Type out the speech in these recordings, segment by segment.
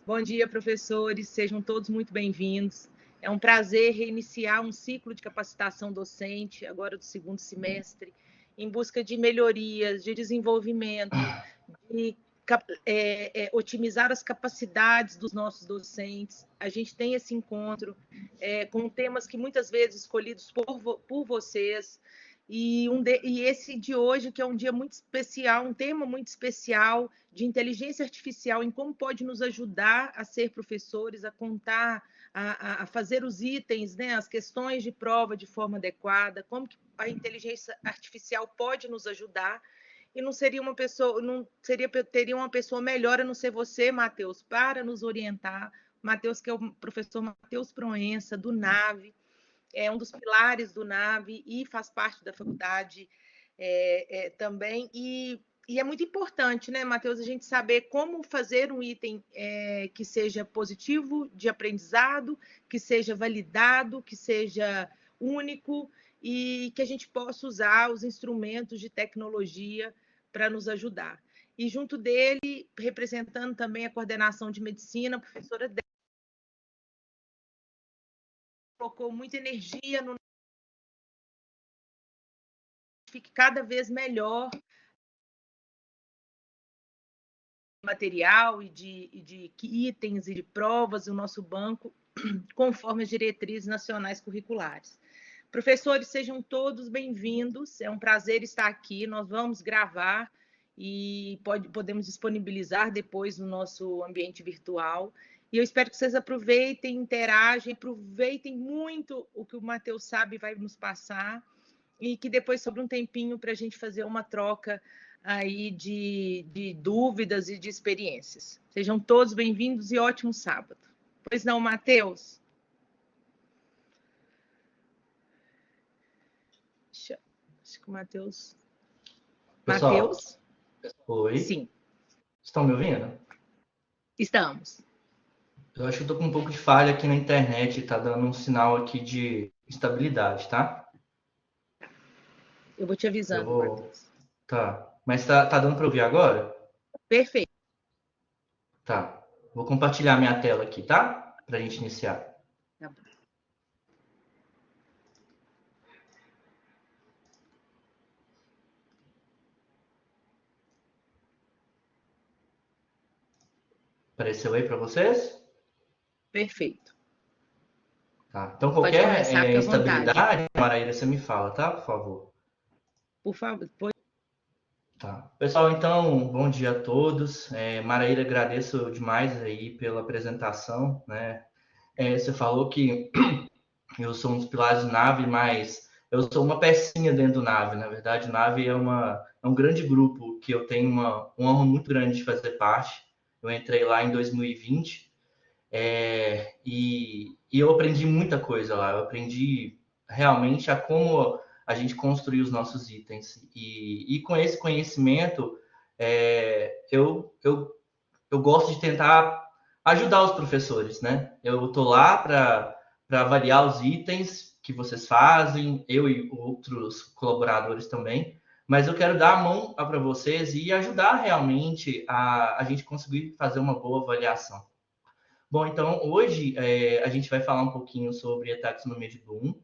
Bom dia, professores, sejam todos muito bem-vindos. É um prazer reiniciar um ciclo de capacitação docente, agora do segundo semestre, em busca de melhorias, de desenvolvimento, de otimizar as capacidades dos nossos docentes. A gente tem esse encontro com temas que muitas vezes escolhidos por vocês, e esse de hoje, que é um dia muito especial, um tema muito especial de inteligência artificial, em como pode nos ajudar a ser professores, a contar, a fazer os itens, né, as questões de prova de forma adequada, como que a inteligência artificial pode nos ajudar. E não seria uma pessoa, não seria, teria uma pessoa melhor a não ser você, Matheus, para nos orientar. Matheus, que é o professor Matheus Proença, do NAVE, é um dos pilares do NAVE e faz parte da faculdade também. E é muito importante, né, Matheus, a gente saber como fazer um item que seja positivo de aprendizado, que seja validado, que seja único e que a gente possa usar os instrumentos de tecnologia para nos ajudar. E junto dele, representando também a coordenação de medicina, a professora colocou muita energia no fique cada vez melhor material e de itens e de provas do nosso banco, conforme as diretrizes nacionais curriculares. Professores, sejam todos bem-vindos, é um prazer estar aqui, nós vamos gravar e podemos disponibilizar depois no nosso ambiente virtual. E eu espero que vocês aproveitem, interagem, aproveitem muito o que o Matheus sabe e vai nos passar, e que depois sobre um tempinho para a gente fazer uma troca aí de dúvidas e de experiências. Sejam todos bem-vindos e ótimo sábado. Pois não, Matheus? Acho que o Matheus... Pessoal, Matheus? oi. Sim. Estão me ouvindo? Estamos. Eu acho que eu tô com um pouco de falha aqui na internet, tá dando um sinal aqui de instabilidade, tá? Eu vou te avisando, Matheus. Tá. Mas tá dando para ouvir agora? Perfeito. Tá. Vou compartilhar minha tela aqui, tá? Pra gente iniciar. Tá bom. Apareceu aí para vocês? Perfeito. Tá. Então, Pode qualquer começar, fica à vontade. instabilidade, Maraíra, você me fala, tá? Por favor. Por favor. Tá. Pessoal, então, bom dia a todos. Maraíra, agradeço demais aí pela apresentação, né? Você falou que eu sou um dos pilares do NAVE, mas eu sou uma pecinha dentro do NAVE. Na verdade, o NAVE é um grande grupo que eu tenho uma honra muito grande de fazer parte. Eu entrei lá em 2020 e eu aprendi muita coisa lá. Eu aprendi realmente a como a gente construir os nossos itens. E com esse conhecimento, eu gosto de tentar ajudar os professores, né? Eu estou lá para avaliar os itens que vocês fazem, eu e outros colaboradores também, mas eu quero dar a mão para vocês e ajudar realmente a gente conseguir fazer uma boa avaliação. Bom, então hoje a gente vai falar um pouquinho sobre a taxonomia de Bloom,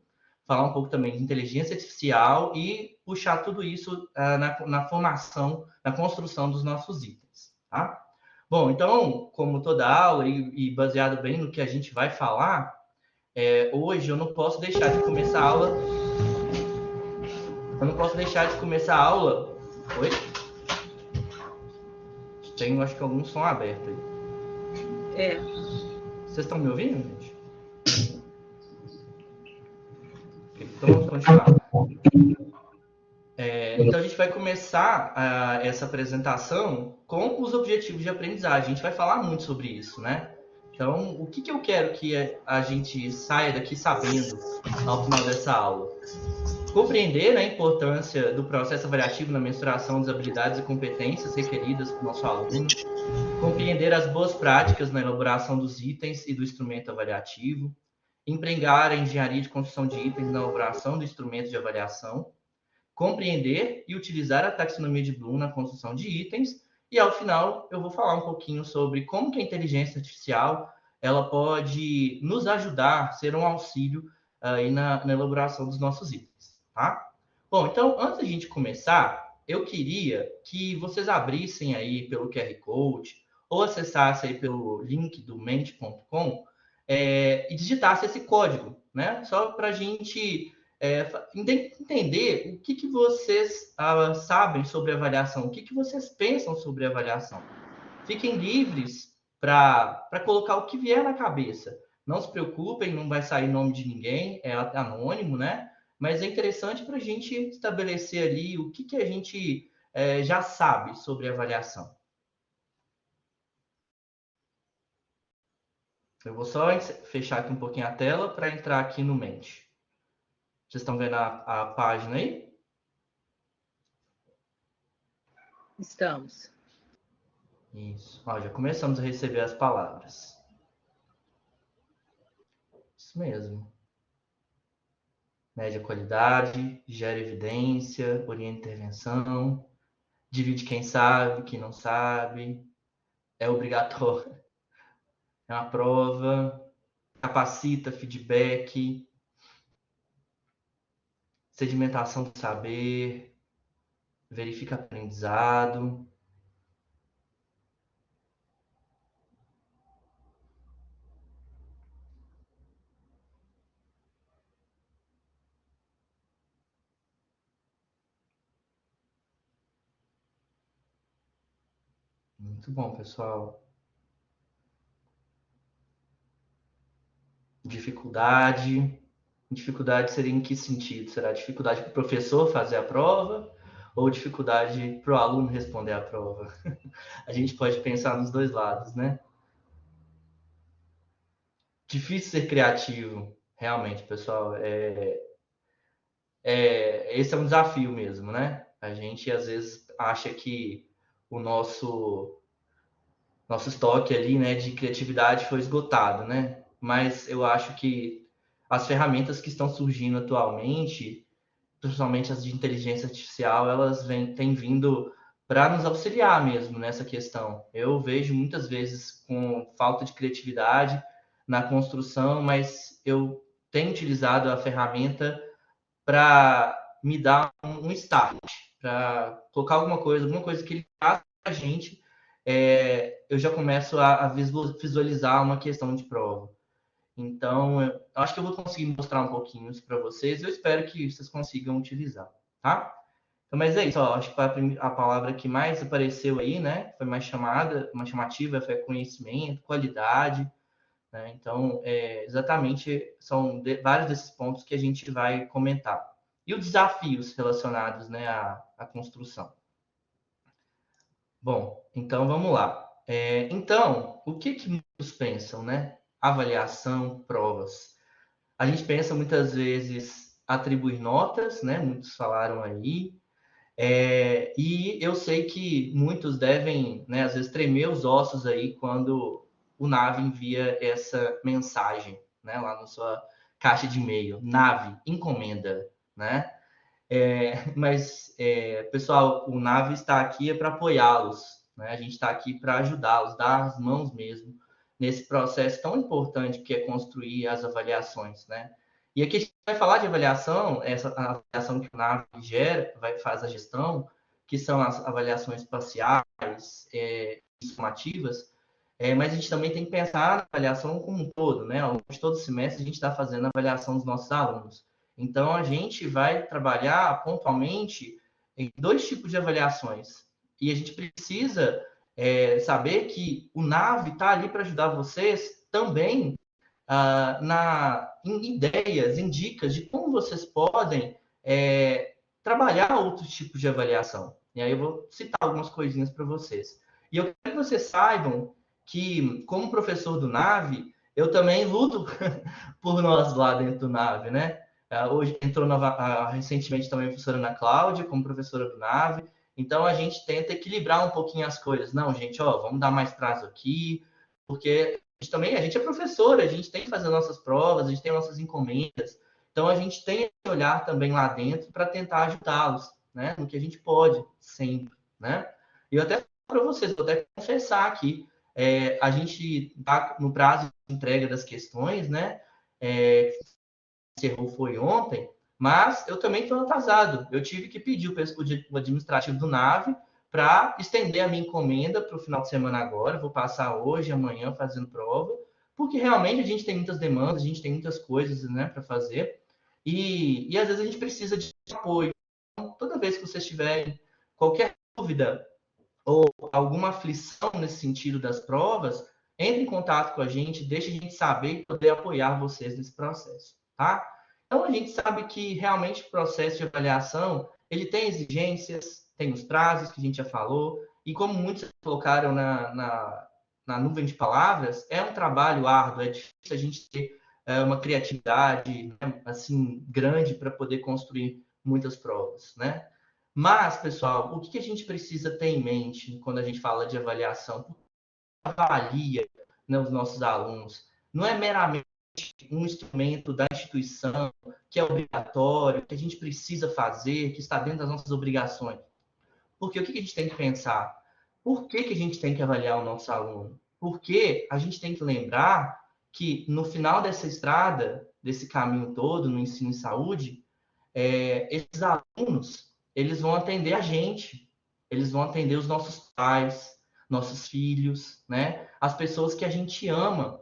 falar um pouco também de inteligência artificial e puxar tudo isso na formação, na construção dos nossos itens, tá? Bom, então, como toda aula e baseado bem no que a gente vai falar, hoje eu não posso deixar de começar a aula. Eu não posso deixar de começar a aula. Oi? Tenho, acho que algum som aberto aí. Vocês estão me ouvindo, gente? Então vamos continuar. Então a gente vai começar essa apresentação com os objetivos de aprendizagem. A gente vai falar muito sobre isso, né? Então, o que eu quero que a gente saia daqui sabendo ao final dessa aula? Compreender, né, a importância do processo avaliativo na mensuração das habilidades e competências requeridas para o nosso aluno. Compreender as boas práticas na elaboração dos itens e do instrumento avaliativo. Empregar a engenharia de construção de itens na elaboração do instrumento de avaliação. Compreender e utilizar a taxonomia de Bloom na construção de itens E ao final eu vou falar um pouquinho sobre como que a inteligência artificial ela pode nos ajudar, ser um auxílio aí na elaboração dos nossos itens, tá? Bom, então antes da gente começar, eu queria que vocês abrissem aí pelo QR Code ou acessassem aí pelo link do mente.com e digitassem esse código, né? Só para a gente entender o que vocês sabem sobre avaliação, o que vocês pensam sobre avaliação. Fiquem livres para colocar o que vier na cabeça. Não se preocupem, não vai sair nome de ninguém, é anônimo, né? Mas é interessante para a gente estabelecer ali o que a gente já sabe sobre avaliação. Eu vou só fechar aqui um pouquinho a tela para entrar aqui no Mente. Vocês estão vendo a página aí? Estamos. Isso. Ó, já começamos a receber as palavras. Isso mesmo. Mede a qualidade, gera evidência, orienta intervenção, divide quem sabe, quem não sabe, é obrigatório, é uma prova, capacita, feedback, sedimentação do saber, verifica aprendizado. Muito bom, pessoal. Dificuldade. Dificuldade seria em que sentido? Será dificuldade para o professor fazer a prova ou dificuldade para o aluno responder a prova? A gente pode pensar nos dois lados, né? Difícil ser criativo, realmente, pessoal. Esse é um desafio mesmo, né? A gente às vezes acha que o nosso estoque ali, né, de criatividade foi esgotado, né? Mas eu acho que as ferramentas que estão surgindo atualmente, principalmente as de inteligência artificial, elas têm vindo para nos auxiliar mesmo nessa questão. Eu vejo muitas vezes com falta de criatividade na construção, mas eu tenho utilizado a ferramenta para me dar um start, para colocar alguma coisa que ele faz para a gente, eu já começo a visualizar uma questão de prova. Então, eu acho que eu vou conseguir mostrar um pouquinho isso para vocês. Eu espero que vocês consigam utilizar, tá? Então, mas é isso, ó, acho que a palavra que mais apareceu aí, né? Foi mais chamativa, foi conhecimento, qualidade, né? Então, exatamente, são vários desses pontos que a gente vai comentar. E os desafios relacionados, né, à construção. Bom, então vamos lá. Então, o que muitos pensam, né? Avaliação, provas. A gente pensa muitas vezes atribuir notas, né? Muitos falaram aí. E eu sei que muitos devem, né, às vezes, tremer os ossos aí quando o Nave envia essa mensagem, né, lá na sua caixa de e-mail. Nave, encomenda, né? Mas, pessoal, o Nave está aqui para apoiá-los, né? A gente está aqui para ajudá-los, dar as mãos mesmo nesse processo tão importante que é construir as avaliações, né? E aqui a gente vai falar de avaliação, essa avaliação que o Nave gera, faz a gestão, que são as avaliações parciais, sumativas, mas a gente também tem que pensar na avaliação como um todo, né? Ao longo de todo o semestre a gente está fazendo a avaliação dos nossos alunos. Então, a gente vai trabalhar pontualmente em dois tipos de avaliações. E a gente precisa saber que o NAVE está ali para ajudar vocês também em ideias, em dicas de como vocês podem trabalhar outros tipos de avaliação. E aí eu vou citar algumas coisinhas para vocês. E eu quero que vocês saibam que, como professor do NAVE, eu também luto por nós lá dentro do NAVE, né? Hoje entrou recentemente também a professora Ana Cláudia como professora do NAVE. Então a gente tenta equilibrar um pouquinho as coisas. Não, gente, ó, vamos dar mais prazo aqui, porque a gente é professora, a gente tem que fazer nossas provas, a gente tem nossas encomendas. Então a gente tem que olhar também lá dentro para tentar ajudá-los, né? No que a gente pode, sempre, né? E eu até para vocês, vou até confessar aqui, a gente está no prazo de entrega das questões, né? Encerrou foi ontem, mas eu também estou atrasado. Eu tive que pedir o administrativo do NAVE para estender a minha encomenda para o final de semana agora. Vou passar hoje, amanhã fazendo prova, porque realmente a gente tem muitas demandas, a gente tem muitas coisas, né, para fazer, e às vezes a gente precisa de apoio. Então, toda vez que vocês tiverem qualquer dúvida ou alguma aflição nesse sentido das provas, entre em contato com a gente, deixe a gente saber e poder apoiar vocês nesse processo, tá? Então, a gente sabe que realmente o processo de avaliação, ele tem exigências, tem os prazos que a gente já falou, e como muitos colocaram na nuvem de palavras, é um trabalho árduo, é difícil a gente ter uma criatividade, né, assim, grande para poder construir muitas provas, né? Mas, pessoal, o que a gente precisa ter em mente quando a gente fala de avaliação? Avalia, né, os nossos alunos. Não é meramente um instrumento da instituição que é obrigatório, que a gente precisa fazer, que está dentro das nossas obrigações. Porque o que a gente tem que pensar? Por que a gente tem que avaliar o nosso aluno? Porque a gente tem que lembrar que no final dessa estrada, desse caminho todo, no ensino em saúde, esses alunos, eles vão atender a gente, eles vão atender os nossos pais, nossos filhos, né? As pessoas que a gente ama.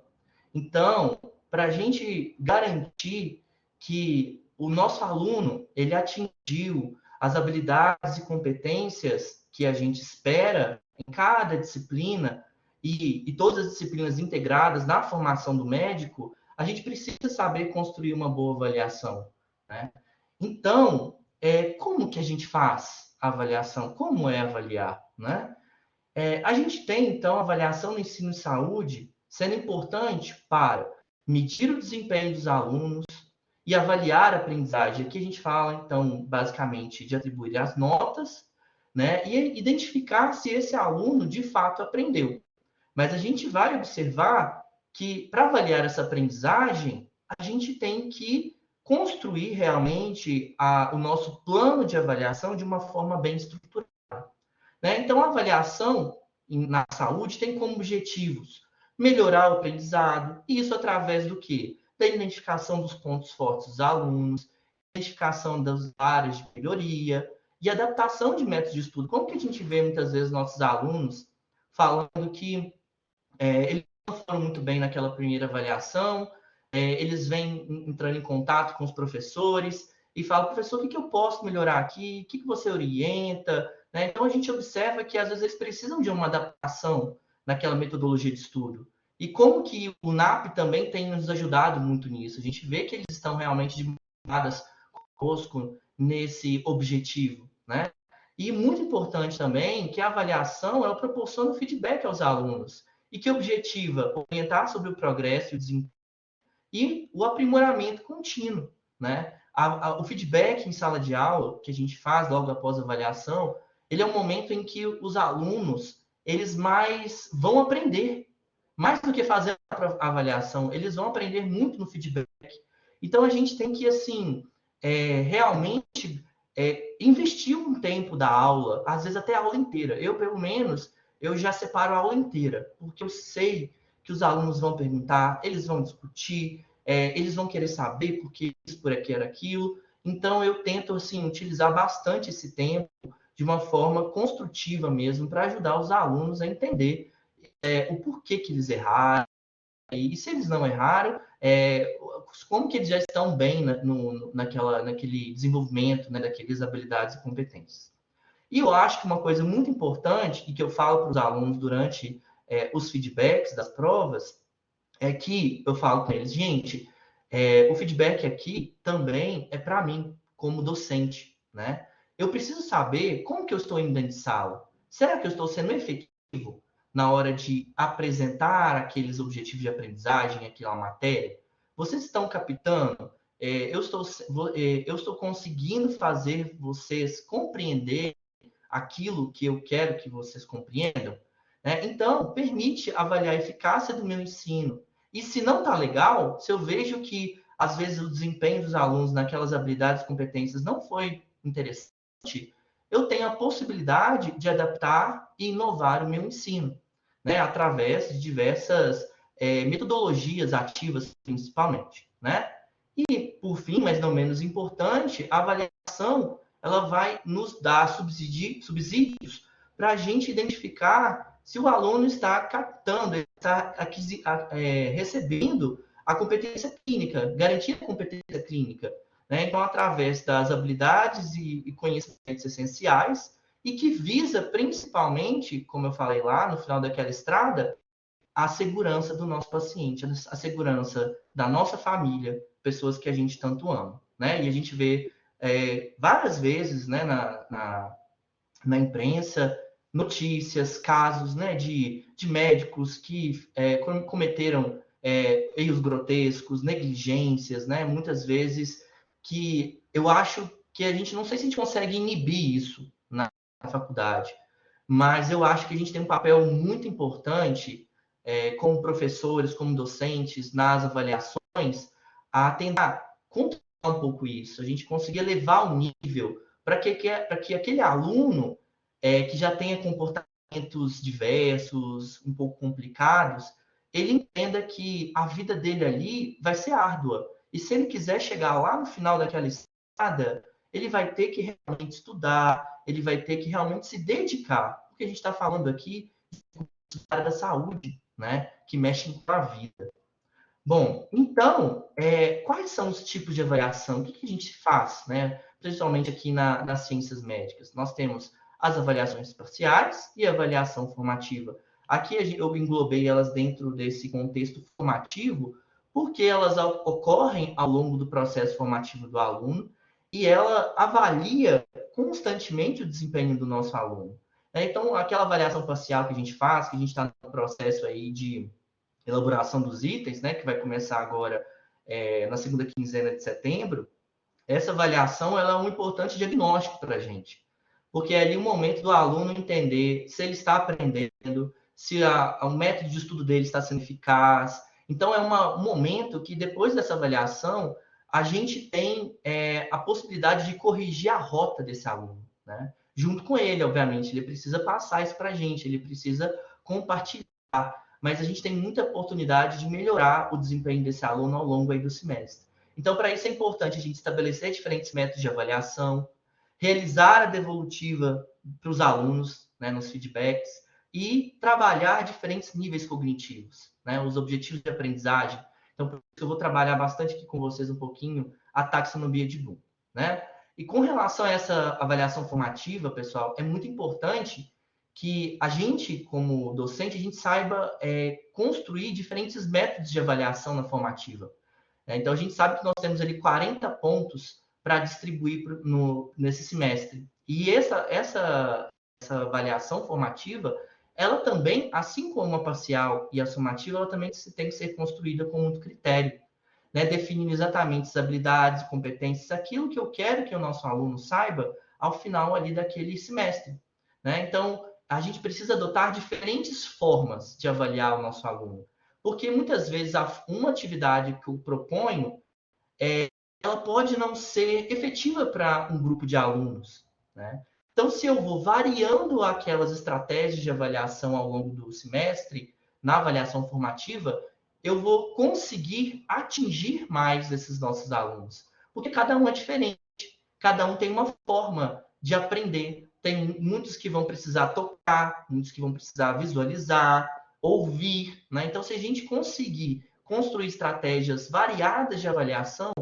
Então, para a gente garantir que o nosso aluno, ele atingiu as habilidades e competências que a gente espera em cada disciplina e todas as disciplinas integradas na formação do médico, a gente precisa saber construir uma boa avaliação, né? Então, como que a gente faz a avaliação? Como é avaliar, né? A gente tem, então, a avaliação no ensino de saúde sendo importante para medir o desempenho dos alunos e avaliar a aprendizagem. Aqui a gente fala, então, basicamente, de atribuir as notas, né, e identificar se esse aluno, de fato, aprendeu. Mas a gente vai observar que, para avaliar essa aprendizagem, a gente tem que construir realmente o nosso plano de avaliação de uma forma bem estruturada, né? Então, a avaliação na saúde tem como objetivos melhorar o aprendizado, e isso através do quê? Da identificação dos pontos fortes dos alunos, identificação das áreas de melhoria e adaptação de métodos de estudo. Como que a gente vê muitas vezes nossos alunos falando que eles não foram muito bem naquela primeira avaliação, eles vêm entrando em contato com os professores e falam, professor, o que eu posso melhorar aqui? O que você orienta? Né? Então, a gente observa que, às vezes, eles precisam de uma adaptação naquela metodologia de estudo. E como que o NAP também tem nos ajudado muito nisso. A gente vê que eles estão realmente de mãos conosco nesse objetivo, né? E muito importante também que a avaliação ela proporciona feedback aos alunos e que objetiva orientar sobre o progresso e o desempenho e o aprimoramento contínuo, né? O feedback em sala de aula que a gente faz logo após a avaliação, ele é um momento em que os alunos eles mais vão aprender, mais do que fazer a avaliação, eles vão aprender muito no feedback. Então a gente tem que assim realmente investir um tempo da aula, às vezes até a aula inteira. Eu pelo menos eu já separo a aula inteira, porque eu sei que os alunos vão perguntar, eles vão discutir, eles vão querer saber por que isso, por aqui era aquilo. Então, eu tento, assim, utilizar bastante esse tempo de uma forma construtiva mesmo, para ajudar os alunos a entender o porquê que eles erraram, e se eles não erraram, como que eles já estão bem naquele desenvolvimento, né, daquelas habilidades e competências. E eu acho que uma coisa muito importante, e que eu falo para os alunos durante os feedbacks das provas, é que eu falo com eles, gente, o feedback aqui também é para mim, como docente, né? Eu preciso saber como que eu estou indo dentro de sala. Será que eu estou sendo efetivo na hora de apresentar aqueles objetivos de aprendizagem, aquela matéria? Vocês estão captando? Eu estou conseguindo fazer vocês compreender aquilo que eu quero que vocês compreendam? Né? Então, permite avaliar a eficácia do meu ensino. E se não está legal, se eu vejo que, às vezes, o desempenho dos alunos naquelas habilidades e competências não foi interessante, eu tenho a possibilidade de adaptar e inovar o meu ensino, né, através de diversas metodologias ativas, principalmente, né? E, por fim, mas não menos importante, a avaliação ela vai nos dar subsídios para a gente identificar se o aluno está captando, está recebendo a competência clínica, garantindo a competência clínica. Né? Então, através das habilidades e conhecimentos essenciais, e que visa principalmente, como eu falei lá no final daquela estrada, a segurança do nosso paciente, a segurança da nossa família, pessoas que a gente tanto ama. Né? E a gente vê várias vezes, né, na imprensa notícias, casos, né, de médicos que cometeram erros grotescos, negligências, né, muitas vezes que eu acho que a gente, não sei se a gente consegue inibir isso na faculdade, mas eu acho que a gente tem um papel muito importante como professores, como docentes, nas avaliações, a tentar controlar um pouco isso, a gente conseguir elevar o nível para que aquele aluno que já tenha comportamentos diversos, um pouco complicados, ele entenda que a vida dele ali vai ser árdua. E se ele quiser chegar lá no final daquela estrada, ele vai ter que realmente estudar, ele vai ter que realmente se dedicar. Porque a gente está falando aqui da saúde, né? Que mexe com a vida. Bom, então, quais são os tipos de avaliação? O que a gente faz, né? Principalmente aqui nas ciências médicas. Nós temos as avaliações parciais e a avaliação formativa. Aqui eu englobei elas dentro desse contexto formativo, porque elas ocorrem ao longo do processo formativo do aluno e ela avalia constantemente o desempenho do nosso aluno. Então, aquela avaliação parcial que a gente faz, que a gente está no processo aí de elaboração dos itens, né, que vai começar agora na segunda quinzena de setembro, essa avaliação ela é um importante diagnóstico para a gente, porque é ali o momento do aluno entender se ele está aprendendo, se o método de estudo dele está sendo eficaz. Então, é um momento que, depois dessa avaliação, a gente tem a possibilidade de corrigir a rota desse aluno, né? Junto com ele, obviamente, ele precisa passar isso para a gente, ele precisa compartilhar, mas a gente tem muita oportunidade de melhorar o desempenho desse aluno ao longo aí do semestre. Então, para isso é importante a gente estabelecer diferentes métodos de avaliação, realizar a devolutiva para os alunos, né, nos feedbacks, e trabalhar diferentes níveis cognitivos, né, os objetivos de aprendizagem. Então, por isso eu vou trabalhar bastante aqui com vocês um pouquinho a taxonomia de Bloom, né? E com relação a essa avaliação formativa, pessoal, é muito importante que a gente, como docente, a gente saiba construir diferentes métodos de avaliação na formativa. Então, a gente sabe que nós temos ali 40 pontos para distribuir nesse semestre. E essa avaliação formativa, ela também, assim como a parcial e a sumativa, ela também tem que ser construída com muito critério, né? Definindo exatamente as habilidades, competências, aquilo que eu quero que o nosso aluno saiba ao final ali daquele semestre, né? Então, a gente precisa adotar diferentes formas de avaliar o nosso aluno. Porque muitas vezes uma atividade que eu proponho, ela pode não ser efetiva para um grupo de alunos, né? Então, se eu vou variando aquelas estratégias de avaliação ao longo do semestre, na avaliação formativa, eu vou conseguir atingir mais esses nossos alunos. Porque cada um é diferente, cada um tem uma forma de aprender. Tem muitos que vão precisar tocar, muitos que vão precisar visualizar, ouvir, né? Então, se a gente conseguir construir estratégias variadas de avaliação,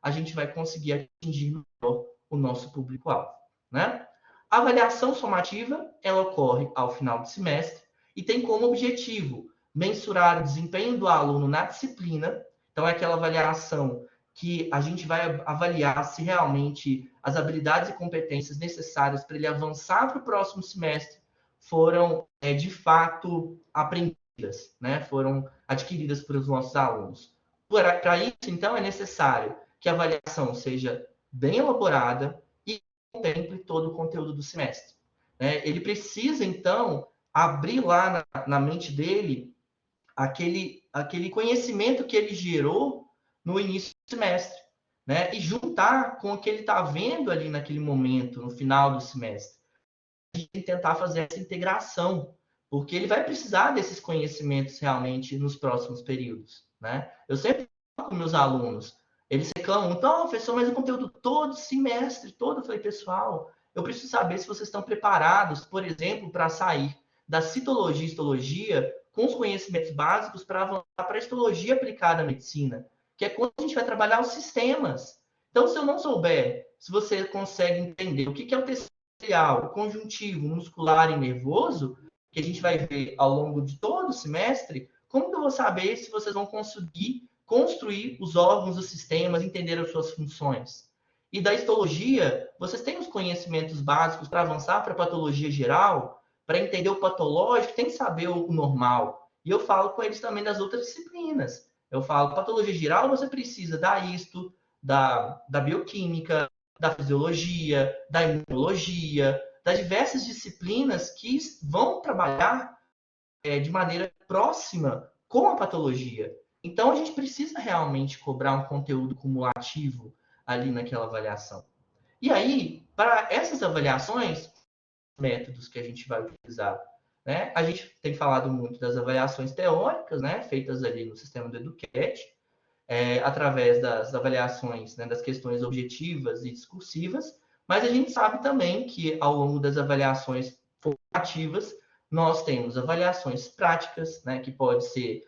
a gente vai conseguir atingir melhor o nosso público-alvo, né? A avaliação somativa, ela ocorre ao final do semestre e tem como objetivo mensurar o desempenho do aluno na disciplina. Então, é aquela avaliação que a gente vai avaliar se realmente as habilidades e competências necessárias para ele avançar para o próximo semestre foram, de fato, aprendidas, né? Foram adquiridas pelos nossos alunos. Para isso, então, é necessário que a avaliação seja bem elaborada e contemple todo o conteúdo do semestre, né? Ele precisa, então, abrir lá na mente dele aquele conhecimento que ele gerou no início do semestre, né? E juntar com o que ele está vendo ali naquele momento, no final do semestre. gente tem que tentar fazer essa integração, porque ele vai precisar desses conhecimentos realmente nos próximos períodos, né? Eu sempre falo com meus alunos, eles reclamam, então, professor, mas o conteúdo todo, semestre todo, eu falei, pessoal, eu preciso saber se vocês estão preparados, por exemplo, para sair da citologia e histologia com os conhecimentos básicos para avançar para a histologia aplicada à medicina, que é quando a gente vai trabalhar os sistemas. Então, se eu não souber, se você consegue entender o que é o tecido o conjuntivo, muscular e nervoso, que a gente vai ver ao longo de todo o semestre, como que eu vou saber se vocês vão conseguir construir os órgãos, os sistemas, entender as suas funções? E da histologia, vocês têm os conhecimentos básicos para avançar para a patologia geral, para entender o patológico, tem que saber o normal. E eu falo com eles também das outras disciplinas. Eu falo, patologia geral, você precisa da histo, da bioquímica, da fisiologia, da imunologia, das diversas disciplinas que vão trabalhar de maneira próxima com a patologia. Então, a gente precisa realmente cobrar um conteúdo cumulativo ali naquela avaliação. E aí, para essas avaliações, métodos que a gente vai utilizar, né? A gente tem falado muito das avaliações teóricas, né? Feitas ali no sistema do Educat, através das avaliações, né, das questões objetivas e discursivas, mas a gente sabe também que ao longo das avaliações formativas, nós temos avaliações práticas, né, que pode ser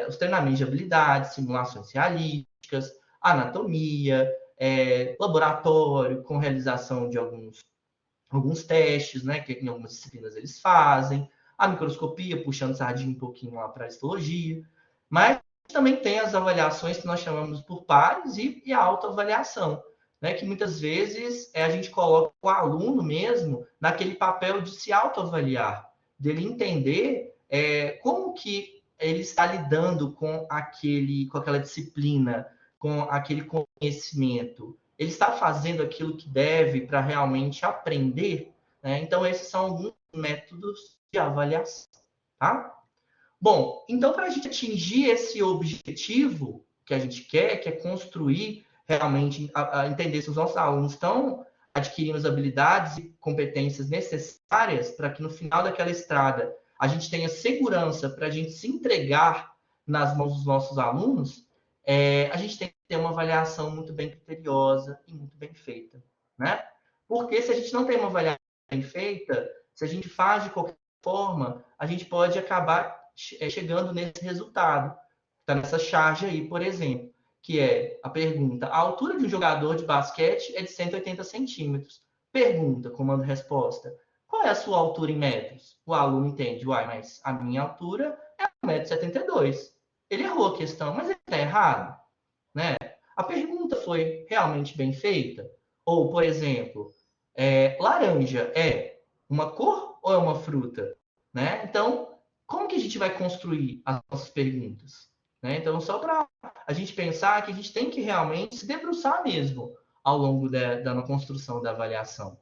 os treinamentos de habilidades, simulações realísticas, anatomia, laboratório com realização de alguns testes, né, que em algumas disciplinas eles fazem, a microscopia, puxando sardinha um pouquinho lá para a histologia, mas também tem as avaliações que nós chamamos por pares e a autoavaliação, né, que muitas vezes a gente coloca o aluno mesmo naquele papel de se autoavaliar, dele entender como que ele está lidando com aquela disciplina, com aquele conhecimento. Ele está fazendo aquilo que deve para realmente aprender, né? Então, esses são alguns métodos de avaliação, tá? Bom, então, para a gente atingir esse objetivo que a gente quer, que é construir realmente, entender se os nossos alunos estão adquirindo as habilidades e competências necessárias para que no final daquela estrada a gente tenha segurança para a gente se entregar nas mãos dos nossos alunos, a gente tem que ter uma avaliação muito bem criteriosa e muito bem feita, né? Porque se a gente não tem uma avaliação bem feita, se a gente faz de qualquer forma, a gente pode acabar chegando nesse resultado. Está nessa charge aí, por exemplo, que é a pergunta: a altura de um jogador de basquete é de 180 centímetros. Pergunta, comando-resposta: qual é a sua altura em metros? O aluno entende: uai, mas a minha altura é 1,72 m. Ele errou a questão, mas ele está errado, né? A pergunta foi realmente bem feita? Ou, por exemplo, laranja é uma cor ou é uma fruta? Né? Então, como que a gente vai construir as nossas perguntas? Né? Então, só para a gente pensar que a gente tem que realmente se debruçar mesmo ao longo da construção da avaliação.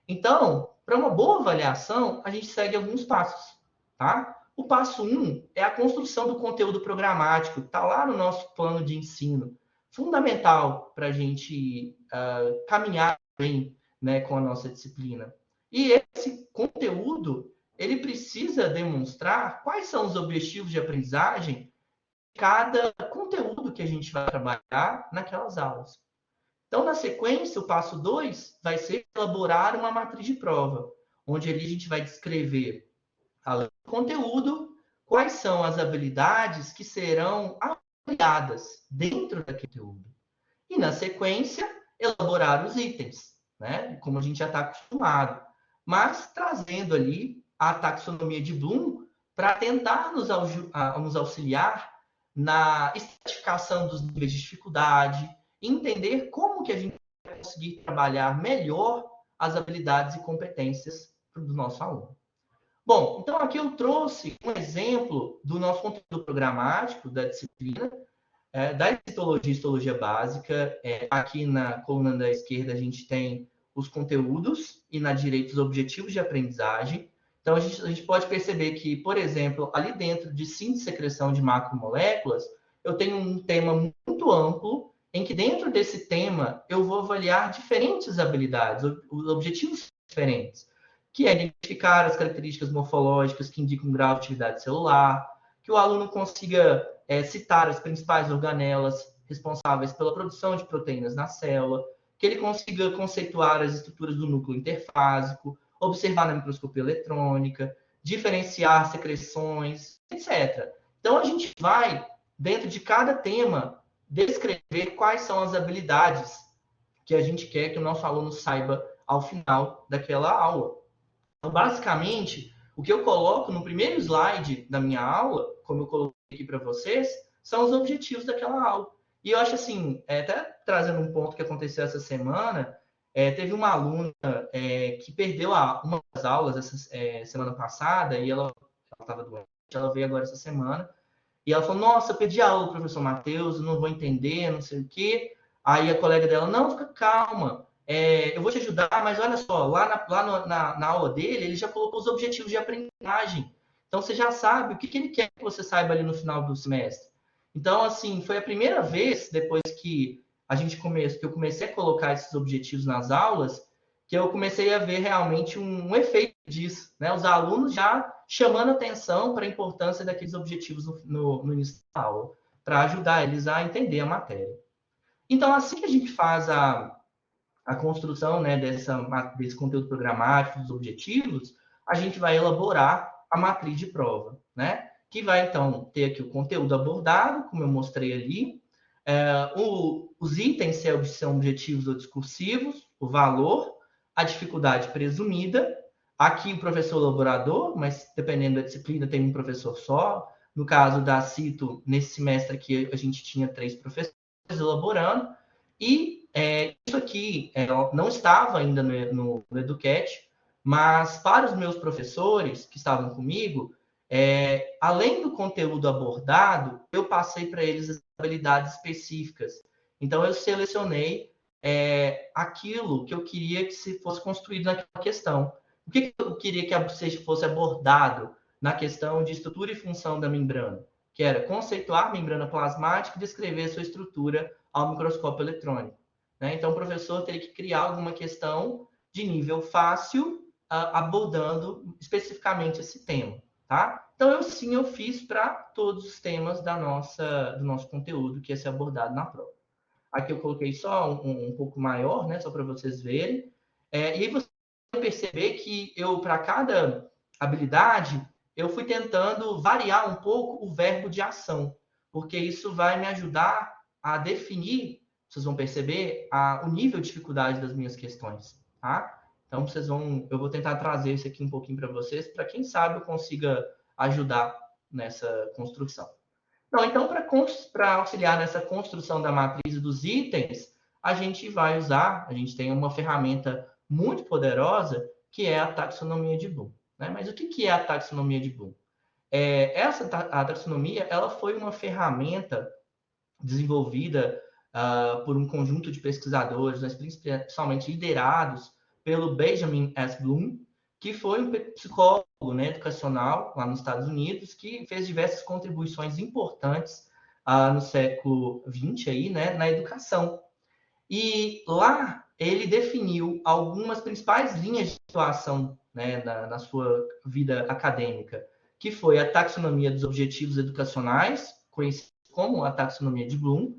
Então, para uma boa avaliação, a gente segue alguns passos, tá? O passo 1 é a construção do conteúdo programático, está lá no nosso plano de ensino. Fundamental para a gente caminhar bem, né, com a nossa disciplina. E esse conteúdo, ele precisa demonstrar quais são os objetivos de aprendizagem de cada conteúdo que a gente vai trabalhar naquelas aulas. Então, na sequência, o passo 2 vai ser elaborar uma matriz de prova, onde ali a gente vai descrever, além do conteúdo, quais são as habilidades que serão avaliadas dentro daquele conteúdo. E, na sequência, elaborar os itens, né? Como a gente já está acostumado, mas trazendo ali a taxonomia de Bloom para tentar nos auxiliar na estratificação dos níveis de dificuldade, entender como que a gente vai conseguir trabalhar melhor as habilidades e competências do nosso aluno. Bom, então aqui eu trouxe um exemplo do nosso conteúdo programático da disciplina, da histologia e histologia básica. Aqui na coluna da esquerda a gente tem os conteúdos e na direita os objetivos de aprendizagem. Então a gente pode perceber que, por exemplo, ali dentro de síntese e secreção de macromoléculas, eu tenho um tema muito amplo, em que dentro desse tema eu vou avaliar diferentes habilidades, os objetivos diferentes, que é identificar as características morfológicas que indicam grau de atividade celular, que o aluno consiga citar as principais organelas responsáveis pela produção de proteínas na célula, que ele consiga conceituar as estruturas do núcleo interfásico, observar na microscopia eletrônica, diferenciar secreções, etc. Então, a gente vai, dentro de cada tema, descrever quais são as habilidades que a gente quer que o nosso aluno saiba ao final daquela aula. Então, basicamente, o que eu coloco no primeiro slide da minha aula, como eu coloquei aqui para vocês, são os objetivos daquela aula. E eu acho assim, até trazendo um ponto que aconteceu essa semana, teve uma aluna que perdeu uma das aulas essa semana passada, e ela estava doente, ela veio agora essa semana, e ela falou, nossa, eu perdi a aula, professor Matheus, não vou entender, não sei o quê. Aí a colega dela, não, fica calma, eu vou te ajudar, mas olha só, lá na aula dele, ele já colocou os objetivos de aprendizagem. Então, você já sabe o que ele quer que você saiba ali no final do semestre. Então, assim, foi a primeira vez, depois que que eu comecei a colocar esses objetivos nas aulas, que eu comecei a ver realmente um efeito disso, né? Os alunos já chamando atenção para a importância daqueles objetivos no início da aula, para ajudar eles a entender a matéria. Então, assim que a gente faz a construção, né, desse conteúdo programático, dos objetivos, a gente vai elaborar a matriz de prova, né? Que vai, então, ter aqui o conteúdo abordado, como eu mostrei ali, os itens, se são objetivos ou discursivos, o valor, a dificuldade presumida, aqui o professor elaborador, mas dependendo da disciplina tem um professor só. No caso da CITO, nesse semestre aqui a gente tinha 3 professores elaborando, e isso aqui não estava ainda no Educat, mas para os meus professores que estavam comigo, além do conteúdo abordado, eu passei para eles as habilidades específicas. Então, eu selecionei aquilo que eu queria que se fosse construído naquela questão. O que eu queria que fosse abordado na questão de estrutura e função da membrana? Que era conceituar a membrana plasmática e descrever sua estrutura ao microscópio eletrônico. Né? Então, o professor teria que criar alguma questão de nível fácil, abordando especificamente esse tema. Tá? Então, eu fiz para todos os temas do nosso conteúdo que ia ser abordado na prova. Aqui eu coloquei só um pouco maior, né, só para vocês verem. E aí você vai perceber que para cada habilidade, eu fui tentando variar um pouco o verbo de ação, porque isso vai me ajudar a definir, vocês vão perceber, o nível de dificuldade das minhas questões. Tá? Então, eu vou tentar trazer isso aqui um pouquinho para vocês, para quem sabe eu consiga ajudar nessa construção. Não, então, para auxiliar nessa construção da matriz e dos itens, a gente tem uma ferramenta muito poderosa, que é a taxonomia de Bloom. Né? Mas o que é a taxonomia de Bloom? A taxonomia ela foi uma ferramenta desenvolvida por um conjunto de pesquisadores, mas principalmente liderados pelo Benjamin S. Bloom, que foi um psicólogo, né, educacional lá nos Estados Unidos, que fez diversas contribuições importantes no século XX aí, né, na educação. E lá ele definiu algumas principais linhas de atuação, né, na sua vida acadêmica, que foi a taxonomia dos objetivos educacionais, conhecida como a taxonomia de Bloom,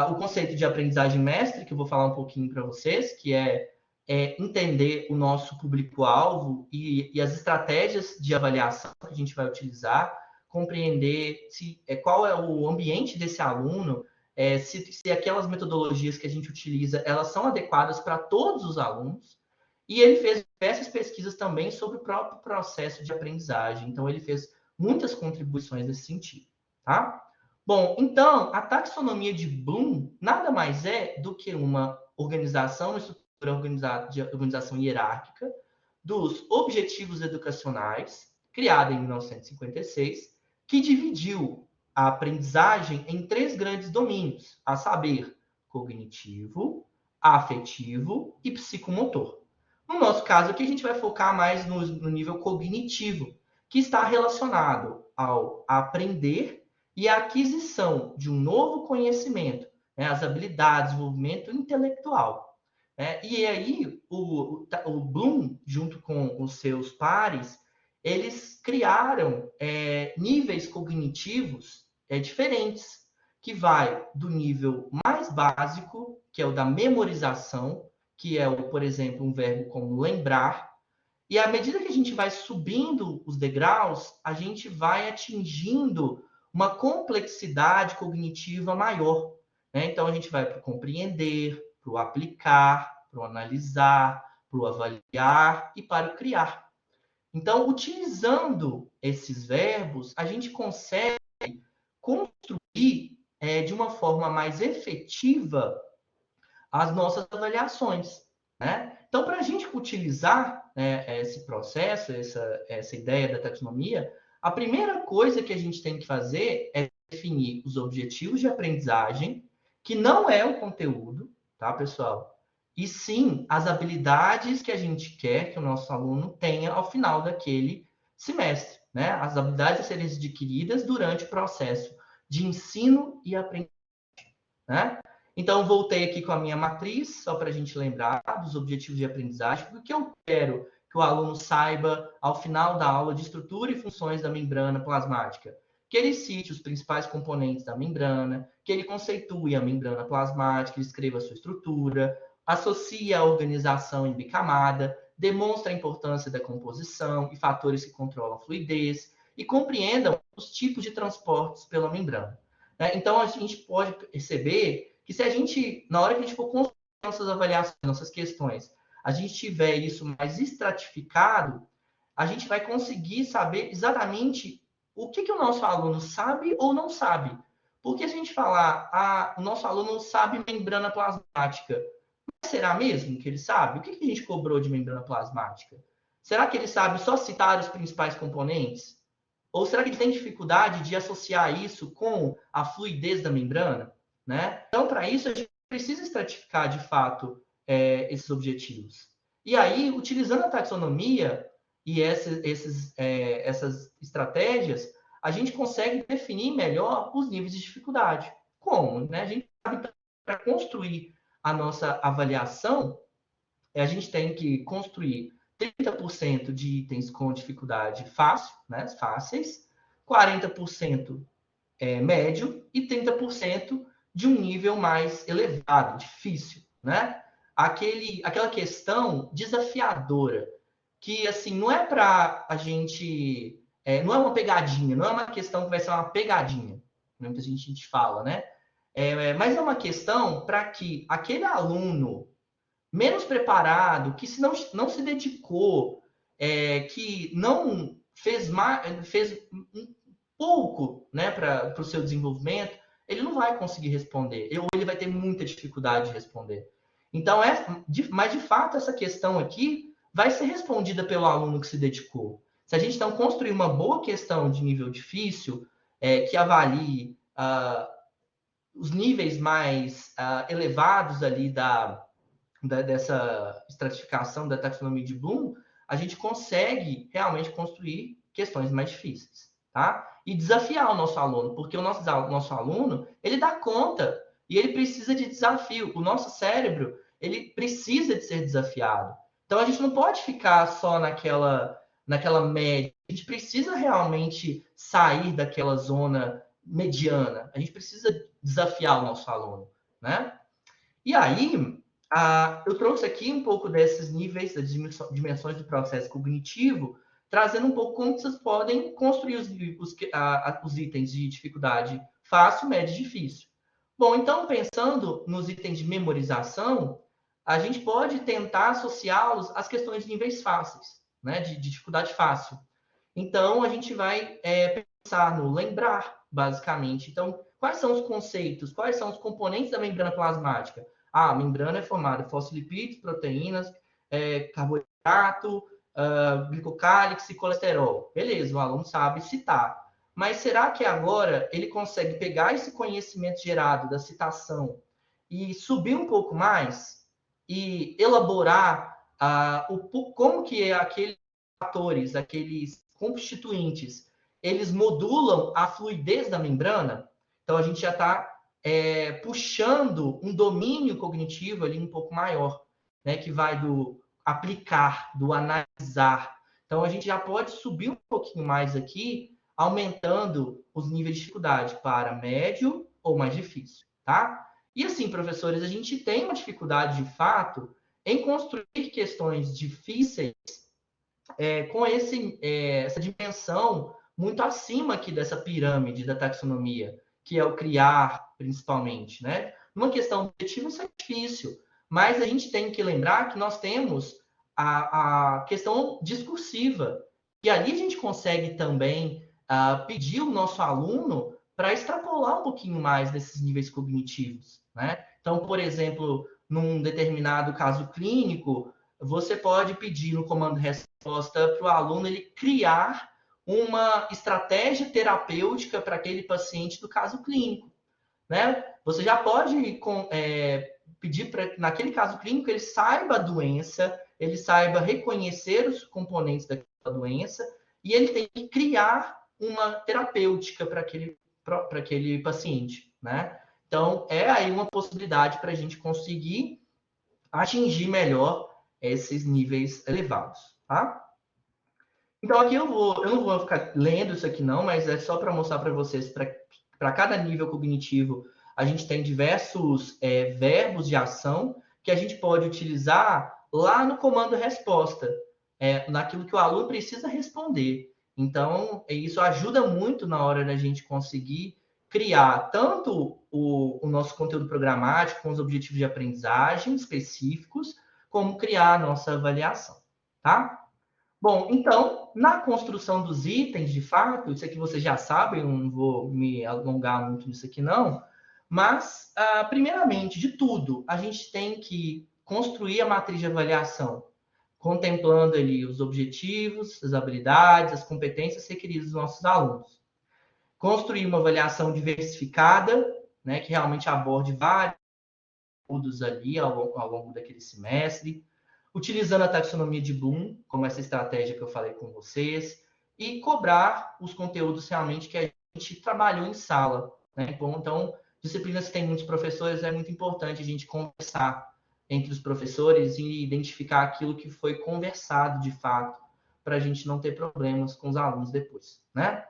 o conceito de aprendizagem mestre, que eu vou falar um pouquinho para vocês, que é entender o nosso público-alvo e as estratégias de avaliação que a gente vai utilizar, compreender qual é o ambiente desse aluno, se aquelas metodologias que a gente utiliza, elas são adequadas para todos os alunos. E ele fez diversas pesquisas também sobre o próprio processo de aprendizagem. Então, ele fez muitas contribuições nesse sentido. Tá? Bom, então, a taxonomia de Bloom nada mais é do que uma organização, uma estrutura de organização hierárquica dos objetivos educacionais, criada em 1956, que dividiu a aprendizagem em 3 grandes domínios, a saber, cognitivo, afetivo e psicomotor. No nosso caso aqui, a gente vai focar mais no nível cognitivo, que está relacionado ao aprender e a aquisição de um novo conhecimento, né, as habilidades, desenvolvimento intelectual. E aí, o Bloom, junto com os seus pares, eles criaram níveis cognitivos diferentes, que vai do nível mais básico, que é o da memorização, que é, por exemplo, um verbo como lembrar, e à medida que a gente vai subindo os degraus, a gente vai atingindo uma complexidade cognitiva maior. Então, a gente vai para o compreender, para o aplicar, para o analisar, para o avaliar e para o criar. Então, utilizando esses verbos, a gente consegue construir de uma forma mais efetiva as nossas avaliações. Então, para a gente utilizar esse processo, essa ideia da taxonomia, a primeira coisa que a gente tem que fazer é definir os objetivos de aprendizagem, que não é o conteúdo, tá, pessoal? E sim as habilidades que a gente quer que o nosso aluno tenha ao final daquele semestre, As habilidades a serem adquiridas durante o processo de ensino e aprendizagem, Então, voltei aqui com a minha matriz, só para a gente lembrar dos objetivos de aprendizagem, porque eu quero que o aluno saiba, ao final da aula, de estrutura e funções da membrana plasmática. Que ele cite os principais componentes da membrana, que ele conceitue a membrana plasmática, escreva a sua estrutura, associe a organização em bicamada, demonstre a importância da composição e fatores que controlam a fluidez, e compreendam os tipos de transportes pela membrana. Então, a gente pode perceber que se a gente, na hora que a gente for construir nossas avaliações, nossas questões, a gente tiver isso mais estratificado, a gente vai conseguir saber exatamente o que o nosso aluno sabe ou não sabe. Porque se a gente falar, o nosso aluno sabe membrana plasmática, mas será mesmo que ele sabe? O que a gente cobrou de membrana plasmática? Será que ele sabe só citar os principais componentes? Ou será que ele tem dificuldade de associar isso com a fluidez da membrana? Então, para isso, a gente precisa estratificar, de fato, esses objetivos. E aí, utilizando a taxonomia e essas estratégias, a gente consegue definir melhor os níveis de dificuldade. Como? A gente sabe, para construir a nossa avaliação, a gente tem que construir 30% de itens com dificuldade fácil, fáceis, 40% médio e 30% de um nível mais elevado, difícil, Aquela questão desafiadora, que assim não é para a gente, não é uma pegadinha, não é uma questão que vai ser uma pegadinha, muita gente fala, mas é uma questão para que aquele aluno menos preparado, que se não se dedicou, que não fez um pouco para o seu desenvolvimento, ele não vai conseguir responder, ou ele vai ter muita dificuldade de responder. Então, mas de fato, essa questão aqui vai ser respondida pelo aluno que se dedicou. Se a gente então construir uma boa questão de nível difícil, que avalie os níveis mais elevados ali dessa estratificação da taxonomia de Bloom, a gente consegue realmente construir questões mais difíceis, E desafiar o nosso aluno, porque o nosso aluno, ele dá conta e ele precisa de desafio. O nosso cérebro, ele precisa de ser desafiado. Então, a gente não pode ficar só naquela média. A gente precisa realmente sair daquela zona mediana. A gente precisa desafiar o nosso aluno, E aí, eu trouxe aqui um pouco desses níveis, das dimensões do processo cognitivo, trazendo um pouco como vocês podem construir os itens de dificuldade fácil, médio e difícil. Bom, então, pensando nos itens de memorização, a gente pode tentar associá-los às questões de níveis fáceis, de dificuldade fácil. Então, a gente vai pensar no lembrar, basicamente. Então, quais são os conceitos, quais são os componentes da membrana plasmática? A membrana é formada por fosfolipídios, proteínas, carboidrato, glicocálix e colesterol. Beleza, o aluno sabe citar. Mas será que agora ele consegue pegar esse conhecimento gerado da citação e subir um pouco mais e elaborar como que aqueles fatores, aqueles constituintes, eles modulam a fluidez da membrana? Então, a gente já está puxando um domínio cognitivo ali um pouco maior. né, que vai do aplicar, do analisar. Então, a gente já pode subir um pouquinho mais aqui, aumentando os níveis de dificuldade para médio ou mais difícil, tá? E assim, professores, a gente tem uma dificuldade de fato em construir questões difíceis com essa dimensão muito acima aqui dessa pirâmide da taxonomia, que é o criar, principalmente, né? Numa questão objetiva, isso é difícil, mas a gente tem que lembrar que nós temos a questão discursiva, e ali a gente consegue também pedir o nosso aluno para extrapolar um pouquinho mais desses níveis cognitivos, né? Então, por exemplo, num determinado caso clínico, você pode pedir no comando resposta para o aluno ele criar uma estratégia terapêutica para aquele paciente do caso clínico, né? Você já pode pedir para, naquele caso clínico, ele saiba a doença, ele saiba reconhecer os componentes daquela doença e ele tem que criar uma terapêutica para aquele paciente, né? Então, é aí uma possibilidade para a gente conseguir atingir melhor esses níveis elevados, tá? Então, aqui eu não vou ficar lendo isso aqui não, mas é só para mostrar para vocês, para cada nível cognitivo, a gente tem diversos verbos de ação que a gente pode utilizar lá no comando resposta, naquilo que o aluno precisa responder. Então, isso ajuda muito na hora da gente conseguir criar tanto o nosso conteúdo programático com os objetivos de aprendizagem específicos, como criar a nossa avaliação, tá? Bom, então, na construção dos itens, de fato, isso aqui vocês já sabem, eu não vou me alongar muito nisso aqui não, mas, primeiramente, de tudo, a gente tem que construir a matriz de avaliação, contemplando ali os objetivos, as habilidades, as competências requeridas dos nossos alunos. Construir uma avaliação diversificada, né, que realmente aborde vários estudos ali ao longo daquele semestre, utilizando a taxonomia de Bloom, como essa estratégia que eu falei com vocês, e cobrar os conteúdos realmente que a gente trabalhou em sala, né? Bom, então, disciplinas que tem muitos professores, é muito importante a gente conversar entre os professores e identificar aquilo que foi conversado de fato, para a gente não ter problemas com os alunos depois, né?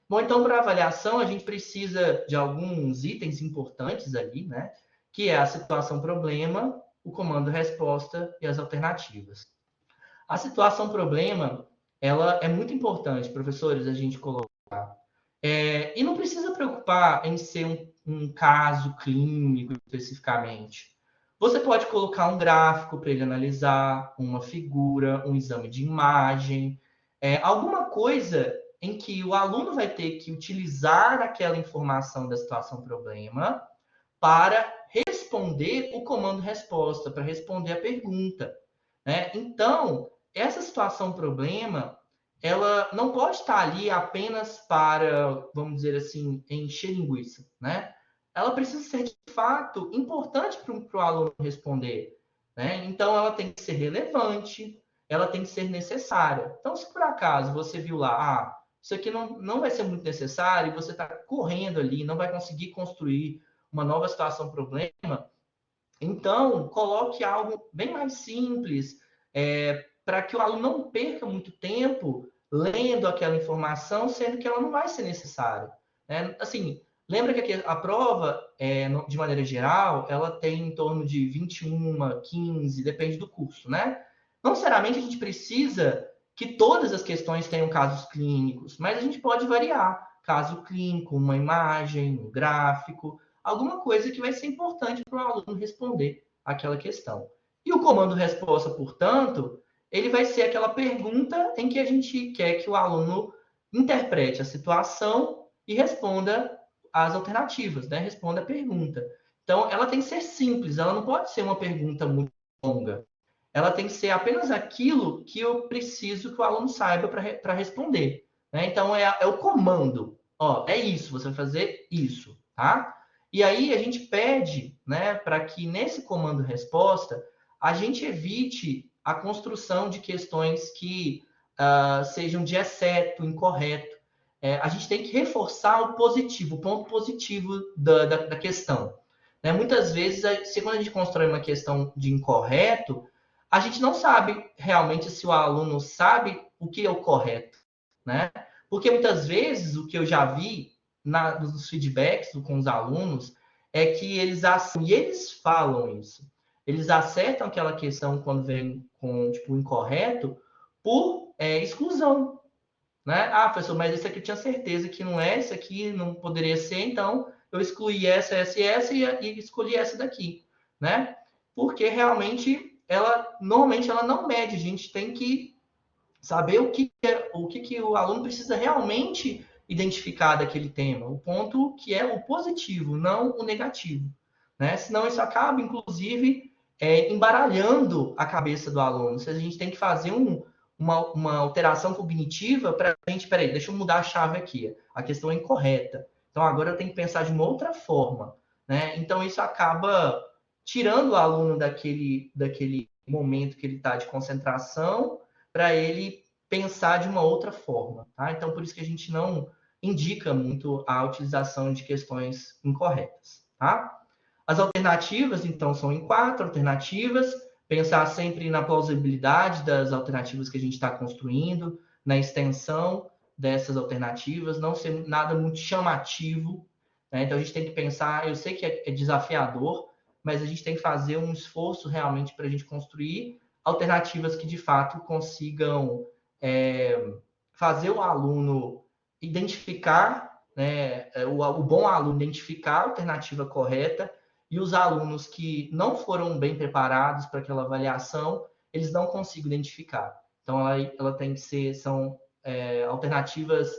Bom, então, para avaliação, a gente precisa de alguns itens importantes ali, né? Que é a situação problema, o comando resposta e as alternativas. A situação problema, ela é muito importante, professores, a gente colocar. E não precisa preocupar em ser um caso clínico especificamente. Você pode colocar um gráfico para ele analisar, uma figura, um exame de imagem, alguma coisa em que o aluno vai ter que utilizar aquela informação da situação problema para responder o comando resposta, para responder a pergunta, né? Então, essa situação problema, ela não pode estar ali apenas para, vamos dizer assim, encher linguiça, né? Ela precisa ser, de fato, importante para o aluno responder, né? Então, ela tem que ser relevante, ela tem que ser necessária. Então, se por acaso você viu lá, isso aqui não vai ser muito necessário, e você está correndo ali, não vai conseguir construir uma nova situação problema, então coloque algo bem mais simples, para que o aluno não perca muito tempo lendo aquela informação, sendo que ela não vai ser necessária. Né? Assim, lembra que a prova, de maneira geral, ela tem em torno de 21, 15, depende do curso, né? Não necessariamente a gente precisa que todas as questões tenham casos clínicos, mas a gente pode variar. Caso clínico, uma imagem, um gráfico, alguma coisa que vai ser importante para o aluno responder aquela questão. E o comando resposta, portanto, ele vai ser aquela pergunta em que a gente quer que o aluno interprete a situação e responda as alternativas, né? Responda a pergunta. Então, ela tem que ser simples, ela não pode ser uma pergunta muito longa. Ela tem que ser apenas aquilo que eu preciso que o aluno saiba para responder. Né? Então, é o comando. Ó, é isso, você vai fazer isso, tá? E aí a gente pede, né, para que nesse comando resposta a gente evite a construção de questões que sejam de exceto, incorreto. A gente tem que reforçar o positivo, o ponto positivo da questão. Né? Muitas vezes, quando a gente constrói uma questão de incorreto, a gente não sabe realmente se o aluno sabe o que é o correto, né? Porque muitas vezes o que eu já vi nos feedbacks com os alunos é que eles falam isso. Eles acertam aquela questão quando vem com tipo incorreto por exclusão, né? Ah, professor, mas esse aqui eu tinha certeza que não é, esse aqui não poderia ser, então eu excluí essa e escolhi essa daqui, né? Porque realmente normalmente ela não mede, a gente tem que saber o que o aluno precisa realmente identificar daquele tema, o ponto que é o positivo, não o negativo, né? Senão isso acaba, inclusive, embaralhando a cabeça do aluno. Se a gente tem que fazer uma alteração cognitiva para a gente, peraí, deixa eu mudar a chave aqui, a questão é incorreta. Então agora eu tenho que pensar de uma outra forma, né? Então isso acaba tirando o aluno daquele momento que ele está de concentração para ele pensar de uma outra forma, tá? Então por isso que a gente não indica muito a utilização de questões incorretas, tá? As alternativas, então, são em 4 alternativas. Pensar sempre na plausibilidade das alternativas que a gente está construindo, na extensão dessas alternativas, não ser nada muito chamativo, né? Então, a gente tem que pensar, eu sei que é desafiador, mas a gente tem que fazer um esforço realmente para a gente construir alternativas que, de fato, consigam fazer o aluno identificar, né, o bom aluno identificar a alternativa correta e os alunos que não foram bem preparados para aquela avaliação, eles não conseguem identificar. Então, ela tem que ser, são alternativas,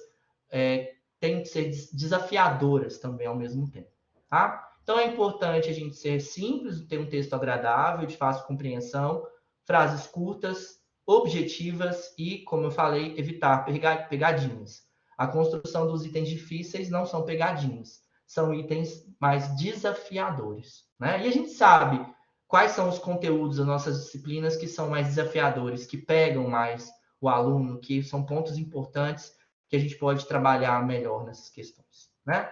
tem que ser desafiadoras também ao mesmo tempo, tá? Então, é importante a gente ser simples, ter um texto agradável, de fácil compreensão, frases curtas, objetivas e, como eu falei, evitar pegadinhas. A construção dos itens difíceis não são pegadinhas, são itens mais desafiadores, né? E a gente sabe quais são os conteúdos das nossas disciplinas que são mais desafiadores, que pegam mais o aluno, que são pontos importantes que a gente pode trabalhar melhor nessas questões, né?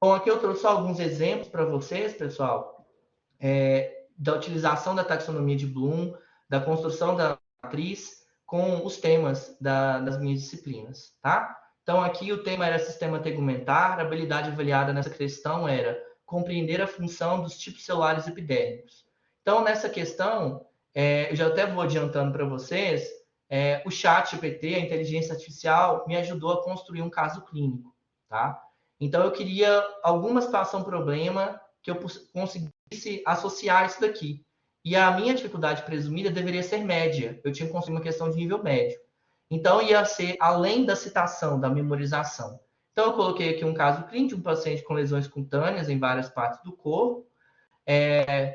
Bom, aqui eu trouxe só alguns exemplos para vocês, pessoal, da utilização da taxonomia de Bloom, da construção da matriz com os temas das minhas disciplinas, tá? Então, aqui o tema era sistema tegumentar, a habilidade avaliada nessa questão era compreender a função dos tipos celulares epidérmicos. Então, nessa questão, eu já até vou adiantando para vocês, o chat GPT, a inteligência artificial, me ajudou a construir um caso clínico, tá? Então, eu queria alguma situação, problema, que eu conseguisse associar isso daqui. E a minha dificuldade presumida deveria ser média. Eu tinha que construir uma questão de nível médio. Então, ia ser além da citação, da memorização. Então, eu coloquei aqui um caso clínico de um paciente com lesões cutâneas em várias partes do corpo,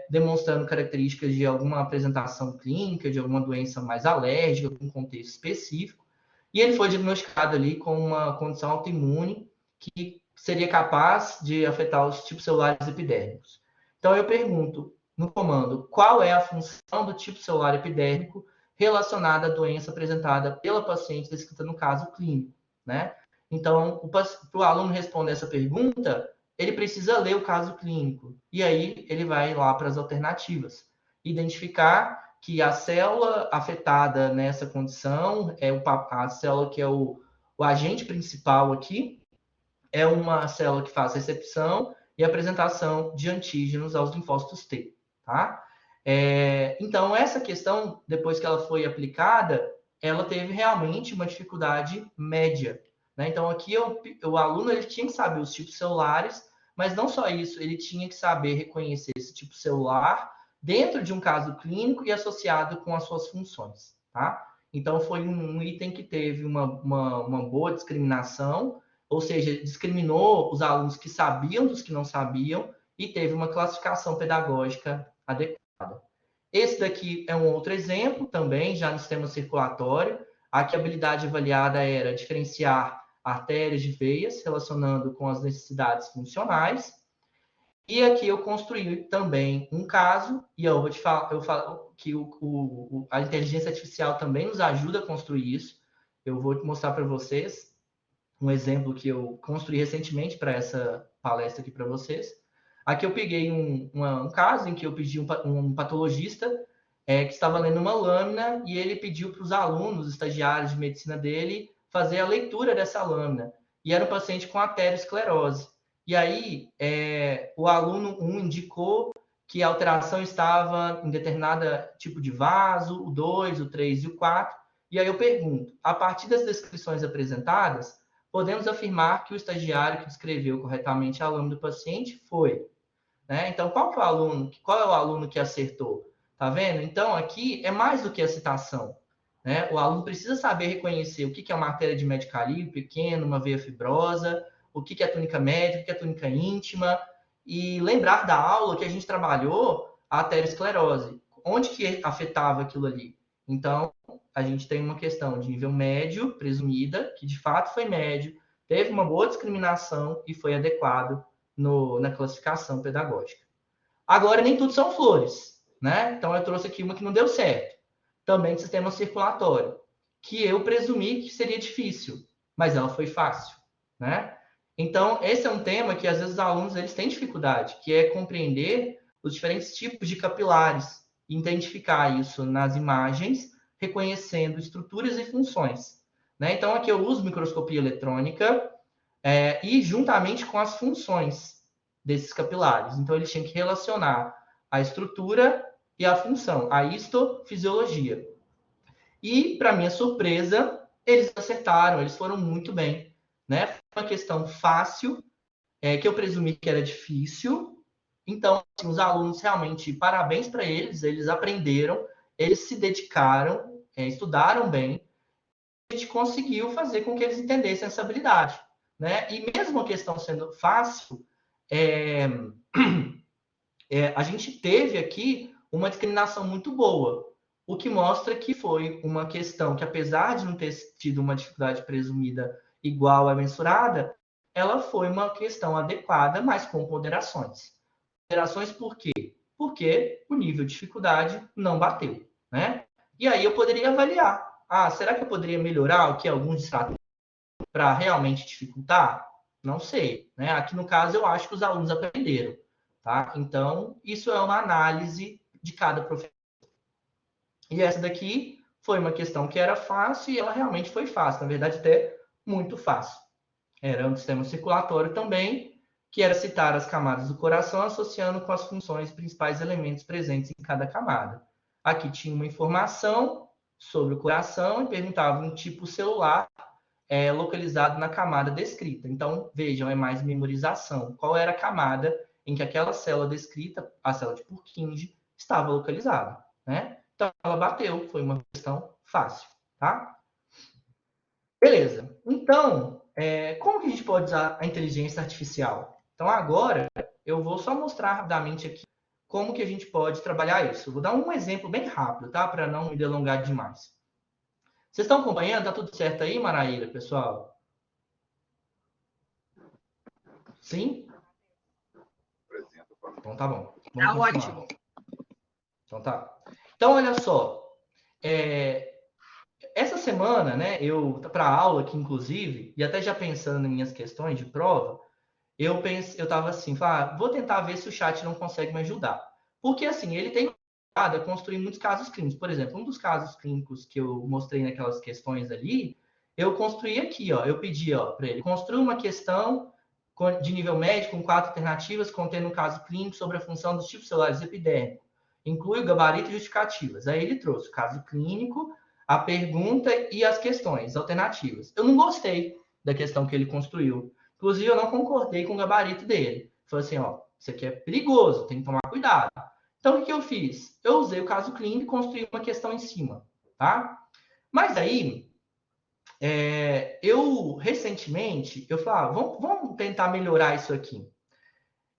demonstrando características de alguma apresentação clínica, de alguma doença mais alérgica, algum contexto específico. E ele foi diagnosticado ali com uma condição autoimune que seria capaz de afetar os tipos celulares epidérmicos. Então, eu pergunto no comando qual é a função do tipo celular epidérmico relacionada à doença apresentada pela paciente descrita no caso clínico, né? Então, para o aluno responder essa pergunta, ele precisa ler o caso clínico. E aí, ele vai lá para as alternativas. Identificar que a célula afetada nessa condição, a célula que é o agente principal aqui, é uma célula que faz recepção e apresentação de antígenos aos linfócitos T, tá? Então, essa questão, depois que ela foi aplicada, ela teve realmente uma dificuldade média, né? Então, aqui o aluno ele tinha que saber os tipos celulares, mas não só isso, ele tinha que saber reconhecer esse tipo celular dentro de um caso clínico e associado com as suas funções, tá? Então, foi um item que teve uma boa discriminação, ou seja, discriminou os alunos que sabiam dos que não sabiam e teve uma classificação pedagógica adequada. Esse daqui é um outro exemplo também, já no sistema circulatório. Aqui a habilidade avaliada era diferenciar artérias de veias, relacionando com as necessidades funcionais. E aqui eu construí também um caso, e eu vou te falar, eu falo que a inteligência artificial também nos ajuda a construir isso. Eu vou mostrar para vocês um exemplo que eu construí recentemente para essa palestra aqui para vocês. Aqui eu peguei um caso em que eu pedi um patologista que estava lendo uma lâmina e ele pediu para os alunos, os estagiários de medicina dele, fazer a leitura dessa lâmina. E era um paciente com aterosclerose. E aí, o aluno 1 indicou que a alteração estava em determinado tipo de vaso, o 2, o 3 e o 4. E aí eu pergunto, a partir das descrições apresentadas, podemos afirmar que o estagiário que descreveu corretamente a lâmina do paciente foi, né? Então, qual é o aluno que acertou? Tá vendo? Então, aqui é mais do que a citação, né? O aluno precisa saber reconhecer o que é uma artéria de médio calibre, pequeno, uma veia fibrosa, o que é túnica média, o que é túnica íntima, e lembrar da aula que a gente trabalhou a aterosclerose. Onde que afetava aquilo ali? Então, a gente tem uma questão de nível médio, presumida, que de fato foi médio, teve uma boa discriminação e foi adequado na classificação pedagógica. Agora, nem tudo são flores, né? Então, eu trouxe aqui uma que não deu certo. Também de sistema circulatório, que eu presumi que seria difícil, mas ela foi fácil, né? Então, esse é um tema que, às vezes, os alunos eles têm dificuldade, que é compreender os diferentes tipos de capilares, identificar isso nas imagens, reconhecendo estruturas e funções. Né? Então, aqui eu uso microscopia eletrônica e juntamente com as funções desses capilares. Então, eles tinham que relacionar a estrutura e a função, a histofisiologia. E, para minha surpresa, eles acertaram, eles foram muito bem. Né? Foi uma questão fácil, que eu presumi que era difícil. Então, assim, os alunos realmente, parabéns para eles, eles aprenderam, eles se dedicaram, estudaram bem, a gente conseguiu fazer com que eles entendessem essa habilidade. Né? E mesmo a questão sendo fácil, a gente teve aqui uma discriminação muito boa, o que mostra que foi uma questão que, apesar de não ter tido uma dificuldade presumida igual à mensurada, ela foi uma questão adequada, mas com ponderações. Ponderações por quê? Porque o nível de dificuldade não bateu. Né? E aí eu poderia avaliar. Será que eu poderia melhorar o que alguns destacam para realmente dificultar? Não sei. Né? Aqui no caso, eu acho que os alunos aprenderam. Tá? Então, isso é uma análise de cada professor. E essa daqui foi uma questão que era fácil e ela realmente foi fácil. Na verdade, até muito fácil. Era um sistema circulatório também, que era citar as camadas do coração associando com as funções principais elementos presentes em cada camada. Aqui tinha uma informação sobre o coração e perguntava um tipo celular localizado na camada descrita. Então, vejam, é mais memorização. Qual era a camada em que aquela célula descrita, a célula de Purkinje, estava localizada, né? Então, ela bateu, foi uma questão fácil, tá? Beleza. Então, como que a gente pode usar a inteligência artificial? Então, agora, eu vou só mostrar rapidamente aqui como que a gente pode trabalhar isso. Eu vou dar um exemplo bem rápido, tá? Para não me delongar demais. Vocês estão acompanhando? Tá tudo certo aí, Maraíra, pessoal? Sim? Então tá bom. Tá ótimo. Então tá. Então, olha só. Essa semana, né, eu para aula aqui, inclusive, e até já pensando em minhas questões de prova, eu estava assim, vou tentar ver se o chat não consegue me ajudar. Porque assim, ele tem a construir muitos casos clínicos. Por exemplo, um dos casos clínicos que eu mostrei naquelas questões ali, eu construí aqui, ó, eu pedi para ele construir uma questão de nível médio com 4 alternativas contendo um caso clínico sobre a função dos tipos celulares epidérmicos. Inclui o gabarito e justificativas. Aí ele trouxe o caso clínico, a pergunta e as questões alternativas. Eu não gostei da questão que ele construiu. Inclusive, eu não concordei com o gabarito dele. Falei assim, isso aqui é perigoso, tem que tomar cuidado. Então, o que eu fiz? Eu usei o caso clínico e construí uma questão em cima, tá? Mas aí, eu recentemente, eu falei, vamos tentar melhorar isso aqui.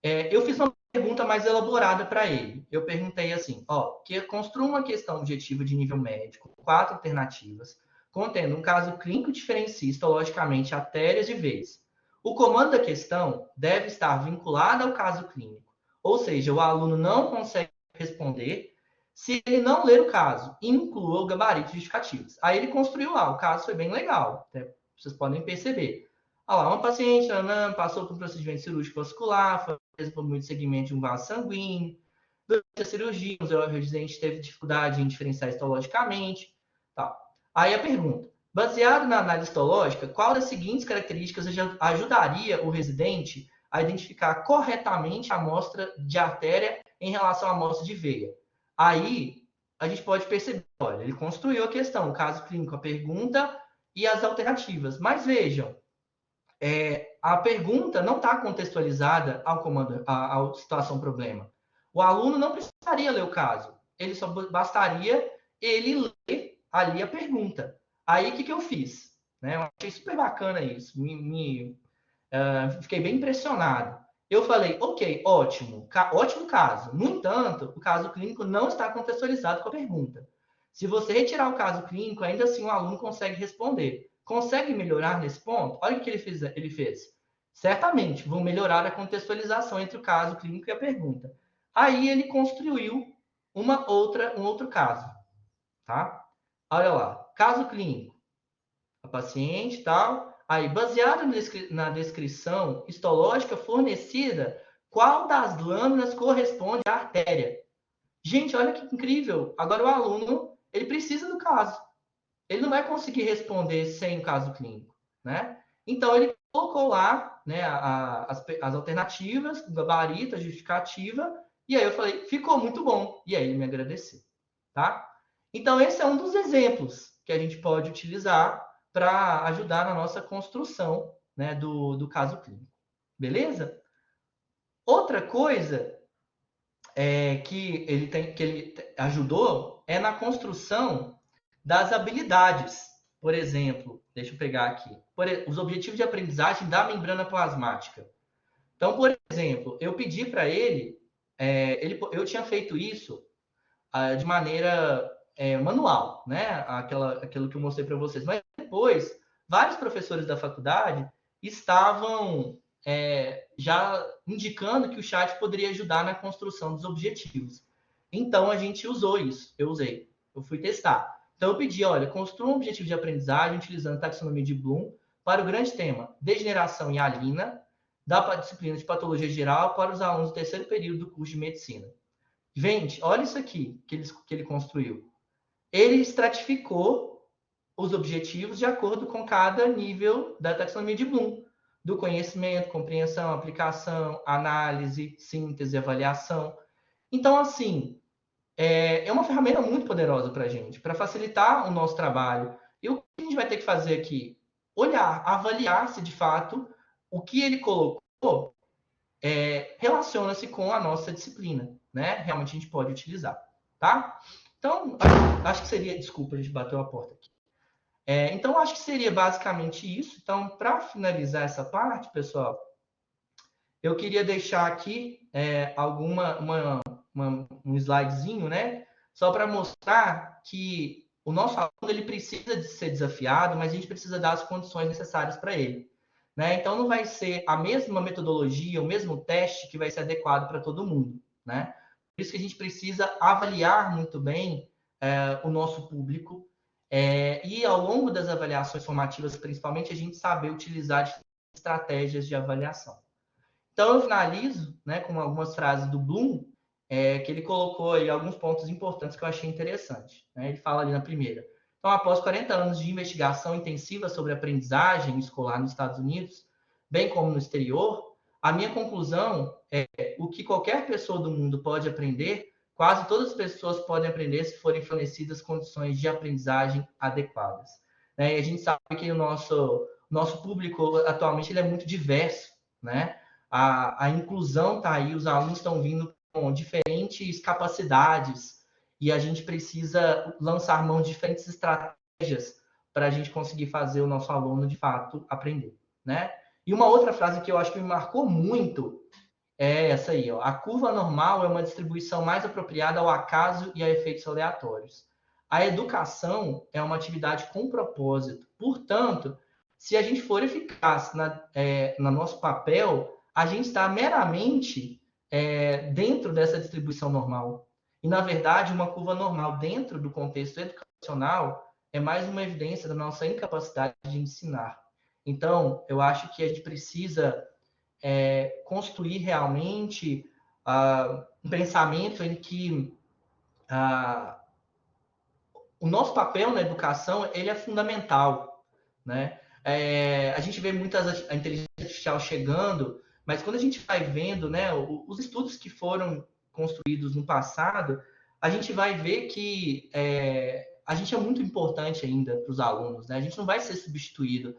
Eu fiz uma pergunta mais elaborada para ele. Eu perguntei assim, que construa uma questão objetiva de nível médico, 4 alternativas, contendo um caso clínico diferencista, logicamente, artérias e veias. O comando da questão deve estar vinculado ao caso clínico, ou seja, o aluno não consegue responder se ele não ler o caso, inclua o gabarito de justificativas. Aí ele construiu lá, o caso foi bem legal, vocês podem perceber. Uma paciente passou por um procedimento cirúrgico vascular, foi por muito segmento de um vaso sanguíneo, durante a cirurgia, o residente teve dificuldade em diferenciar histologicamente, tal. Aí a pergunta, baseado na análise histológica, qual das seguintes características ajudaria o residente a identificar corretamente a amostra de artéria em relação à amostra de veia? Aí a gente pode perceber, olha, ele construiu a questão, o caso clínico, a pergunta e as alternativas. Mas vejam, a pergunta não está contextualizada à situação problema. O aluno não precisaria ler o caso, ele só bastaria ele ler ali a pergunta. Aí o que eu fiz? Né? Eu achei super bacana isso, fiquei bem impressionado. Eu falei, ok, ótimo, ótimo caso. No entanto, o caso clínico não está contextualizado com a pergunta. Se você retirar o caso clínico, ainda assim o aluno consegue responder. Consegue melhorar nesse ponto? Olha o que ele fez. Certamente, vão melhorar a contextualização entre o caso clínico e a pergunta. Aí ele construiu um outro caso. Tá? Olha lá, caso clínico. A paciente tal. Aí, baseado na descrição histológica fornecida, qual das lâminas corresponde à artéria? Gente, olha que incrível. Agora o aluno, ele precisa do caso. Ele não vai conseguir responder sem o caso clínico, né? Então, ele colocou lá, né, as alternativas, o gabarito, a justificativa, e aí eu falei, ficou muito bom. E aí ele me agradeceu, tá? Então, esse é um dos exemplos que a gente pode utilizar para ajudar na nossa construção, né, do caso clínico. Beleza? Outra coisa que ele ajudou é na construção das habilidades. Por exemplo, deixa eu pegar aqui, os objetivos de aprendizagem da membrana plasmática. Então, por exemplo, eu pedi para ele, eu tinha feito isso de maneira manual, né? Aquilo que eu mostrei para vocês. Mas depois, vários professores da faculdade estavam já indicando que o chat poderia ajudar na construção dos objetivos. Então, a gente usou isso. Eu fui testar. Então, eu pedi, olha, construa um objetivo de aprendizagem utilizando a taxonomia de Bloom para o grande tema degeneração e hialina da disciplina de patologia geral para os alunos do terceiro período do curso de medicina. Gente, olha isso aqui que ele construiu. Ele estratificou os objetivos de acordo com cada nível da taxonomia de Bloom, do conhecimento, compreensão, aplicação, análise, síntese, avaliação. Então, assim, é uma ferramenta muito poderosa para a gente, para facilitar o nosso trabalho. E o que a gente vai ter que fazer aqui? Olhar, avaliar se de fato o que ele colocou relaciona-se com a nossa disciplina, né? Realmente a gente pode utilizar, tá? Então, acho que seria... Desculpa, a gente bateu a porta aqui. Então, acho que seria basicamente isso. Então, para finalizar essa parte, pessoal, eu queria deixar aqui um slidezinho, né? Só para mostrar que o nosso aluno ele precisa de ser desafiado, mas a gente precisa dar as condições necessárias para ele. Né? Então, não vai ser a mesma metodologia, o mesmo teste que vai ser adequado para todo mundo. Né? Por isso que a gente precisa avaliar muito bem o nosso público e, ao longo das avaliações formativas, principalmente, a gente saber utilizar estratégias de avaliação. Então, eu finalizo, né, com algumas frases do Bloom, que ele colocou aí alguns pontos importantes que eu achei interessante. Né? Ele fala ali na primeira. Então, após 40 anos de investigação intensiva sobre aprendizagem escolar nos Estados Unidos, bem como no exterior, a minha conclusão é o que qualquer pessoa do mundo pode aprender, quase todas as pessoas podem aprender se forem fornecidas condições de aprendizagem adequadas. Né? E a gente sabe que o nosso público atualmente ele é muito diverso, né? A inclusão está aí, os alunos estão vindo com diferentes capacidades e a gente precisa lançar mão de diferentes estratégias para a gente conseguir fazer o nosso aluno, de fato, aprender. Né? E uma outra frase que eu acho que me marcou muito é essa aí. Ó. A curva normal é uma distribuição mais apropriada ao acaso e a efeitos aleatórios. A educação é uma atividade com propósito. Portanto, se a gente for eficaz no nosso papel, a gente está meramente dentro dessa distribuição normal. E, na verdade, uma curva normal dentro do contexto educacional é mais uma evidência da nossa incapacidade de ensinar. Então, eu acho que a gente precisa construir realmente um pensamento em que o nosso papel na educação ele é fundamental, né? A gente vê muitas a inteligência artificial chegando, mas quando a gente vai vendo, né, os estudos que foram construídos no passado, a gente vai ver que a gente é muito importante ainda para os alunos, né? A gente não vai ser substituído.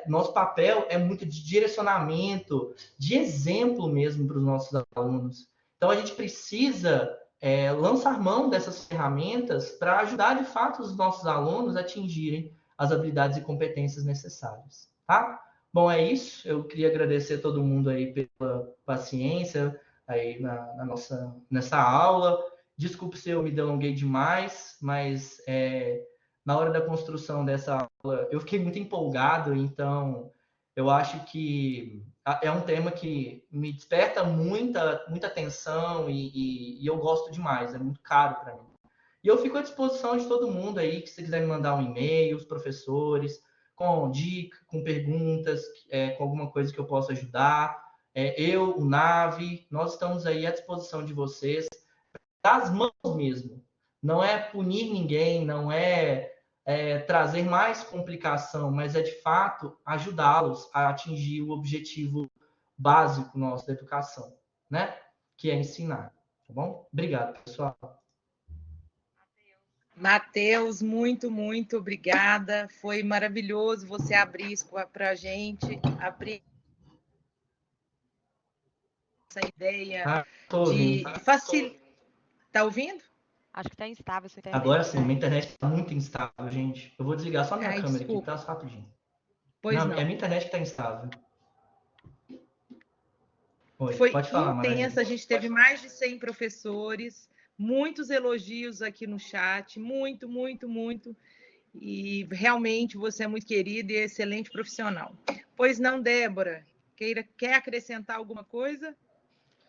Nosso papel é muito de direcionamento, de exemplo mesmo para os nossos alunos. Então a gente precisa lançar mão dessas ferramentas para ajudar de fato os nossos alunos a atingirem as habilidades e competências necessárias, tá? Bom, é isso. Eu queria agradecer a todo mundo aí pela paciência aí nessa aula. Desculpe se eu me delonguei demais, mas na hora da construção dessa aula eu fiquei muito empolgado, então eu acho que é um tema que me desperta muita atenção e eu gosto demais, é muito caro para mim. E eu fico à disposição de todo mundo aí, que se quiser me mandar um e-mail, os professores, com dica, com perguntas, com alguma coisa que eu possa ajudar. Eu, o Nave, nós estamos aí à disposição de vocês, das mãos mesmo. Não é punir ninguém, não trazer mais complicação, mas é de fato ajudá-los a atingir o objetivo básico nosso da educação, né? Que é ensinar, tá bom? Obrigado, pessoal. Matheus, muito obrigada. Foi maravilhoso você abrir isso para a gente, abrir essa ideia de facilitar. Tá ouvindo? Acho que está instável sua internet. Agora sim, minha internet está muito instável, gente. Eu vou desligar só minha câmera desculpa. aqui, tá? Rapidinho. Pois não. É a minha internet que está instável. Oi, foi pode falar, intensa, a gente teve mais de 100 professores, muitos elogios aqui no chat, muito. E realmente você é muito querida e excelente profissional. Pois não, Débora? Quer acrescentar alguma coisa?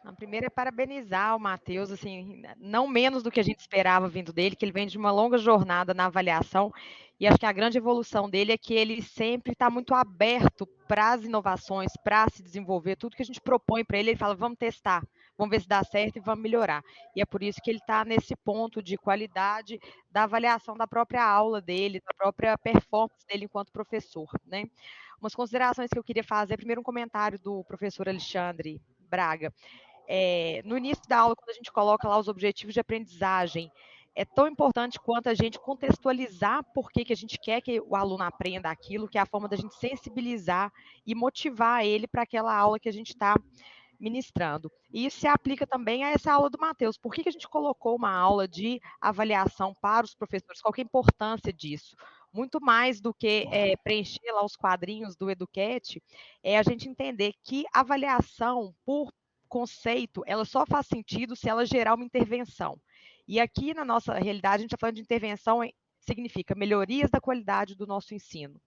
A primeira é parabenizar o Matheus, assim, não menos do que a gente esperava vindo dele, que ele vem de uma longa jornada na avaliação, e acho que a grande evolução dele é que ele sempre está muito aberto para as inovações, para se desenvolver, tudo que a gente propõe para ele, ele fala, vamos testar, vamos ver se dá certo e vamos melhorar. E é por isso que ele está nesse ponto de qualidade da avaliação da própria aula dele, da própria performance dele enquanto professor, né? Umas considerações que eu queria fazer, primeiro um comentário do professor Alexandre Braga. No início da aula, quando a gente coloca lá os objetivos de aprendizagem, é tão importante quanto a gente contextualizar por que a gente quer que o aluno aprenda aquilo, que é a forma da gente sensibilizar e motivar ele para aquela aula que a gente está ministrando. E isso se aplica também a essa aula do Matheus. Por que a gente colocou uma aula de avaliação para os professores? Qual que é a importância disso? Muito mais do que preencher lá os quadrinhos do Educat, é a gente entender que avaliação, por conceito, ela só faz sentido se ela gerar uma intervenção. E aqui, na nossa realidade, a gente está falando de intervenção, significa melhorias da qualidade do nosso ensino.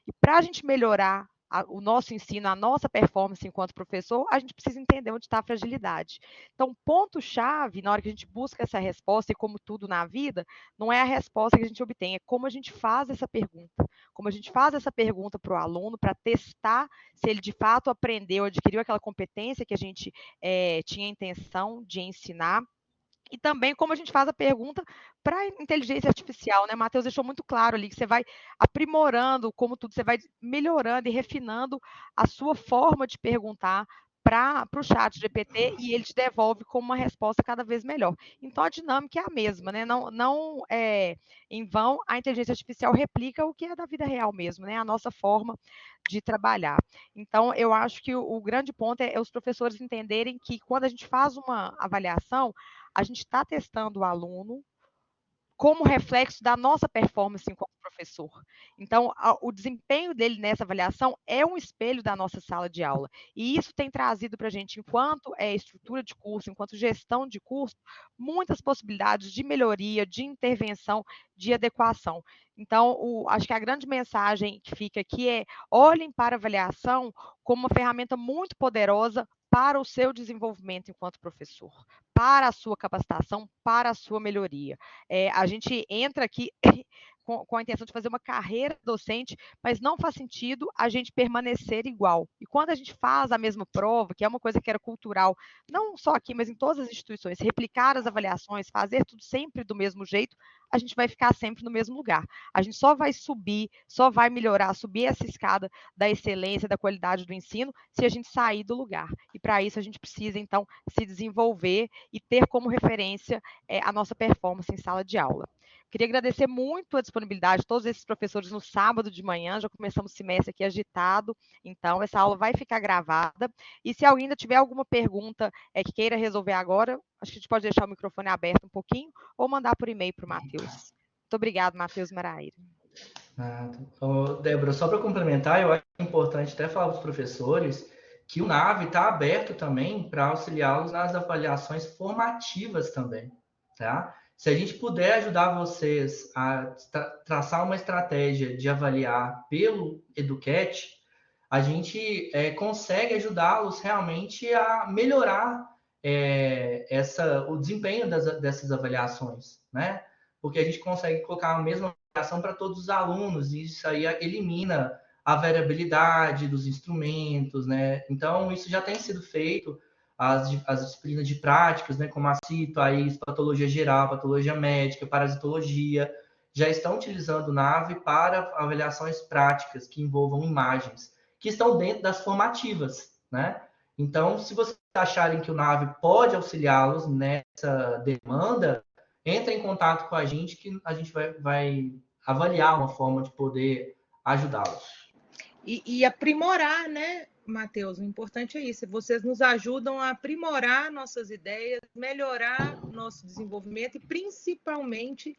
E para a gente melhorar o nosso ensino, a nossa performance enquanto professor, a gente precisa entender onde está a fragilidade. Então, ponto-chave, na hora que a gente busca essa resposta, e como tudo na vida, não é a resposta que a gente obtém, é como a gente faz essa pergunta. Como a gente faz essa pergunta para o aluno, para testar se ele de fato aprendeu, adquiriu aquela competência que a gente tinha a intenção de ensinar. E também como a gente faz a pergunta para a inteligência artificial, né? Matheus deixou muito claro ali que você vai aprimorando, como tudo, você vai melhorando e refinando a sua forma de perguntar para o chat GPT e ele te devolve com uma resposta cada vez melhor. Então a dinâmica é a mesma, né? Não em vão a inteligência artificial replica o que é da vida real mesmo, né? A nossa forma de trabalhar. Então eu acho que o grande ponto é os professores entenderem que quando a gente faz uma avaliação, a gente está testando o aluno como reflexo da nossa performance enquanto professor. Então, o desempenho dele nessa avaliação é um espelho da nossa sala de aula. E isso tem trazido para a gente, enquanto estrutura de curso, enquanto gestão de curso, muitas possibilidades de melhoria, de intervenção, de adequação. Então, acho que a grande mensagem que fica aqui é: olhem para a avaliação como uma ferramenta muito poderosa para o seu desenvolvimento enquanto professor, para a sua capacitação, para a sua melhoria. A gente entra aqui com a intenção de fazer uma carreira docente, mas não faz sentido a gente permanecer igual. E quando a gente faz a mesma prova, que é uma coisa que era cultural, não só aqui, mas em todas as instituições, replicar as avaliações, fazer tudo sempre do mesmo jeito, a gente vai ficar sempre no mesmo lugar. A gente só vai subir, só vai melhorar, subir essa escada da excelência, da qualidade do ensino, se a gente sair do lugar. E para isso a gente precisa, então, se desenvolver e ter como referência a nossa performance em sala de aula. Queria agradecer muito a disponibilidade de todos esses professores no sábado de manhã, já começamos o semestre aqui agitado, então essa aula vai ficar gravada. E se alguém ainda tiver alguma pergunta que queira resolver agora, acho que a gente pode deixar o microfone aberto um pouquinho ou mandar por e-mail para o Matheus. Muito obrigado, Matheus Maraíra. Débora, só para complementar, eu acho importante até falar para os professores que o NAVE está aberto também para auxiliá-los nas avaliações formativas também, tá? Se a gente puder ajudar vocês a traçar uma estratégia de avaliar pelo Educat, a gente consegue ajudá-los realmente a melhorar o desempenho dessas avaliações, né? Porque a gente consegue colocar a mesma avaliação para todos os alunos e isso aí elimina a variabilidade dos instrumentos, né? Então, isso já tem sido feito, as disciplinas de práticas, né, como a CITO, a IS, patologia geral, patologia médica, parasitologia, já estão utilizando o NAVE para avaliações práticas que envolvam imagens, que estão dentro das formativas, né? Então, se vocês acharem que o NAVE pode auxiliá-los nessa demanda, entre em contato com a gente que a gente vai avaliar uma forma de poder ajudá-los. E aprimorar, né, Matheus? O importante é isso. Vocês nos ajudam a aprimorar nossas ideias, melhorar nosso desenvolvimento e, principalmente,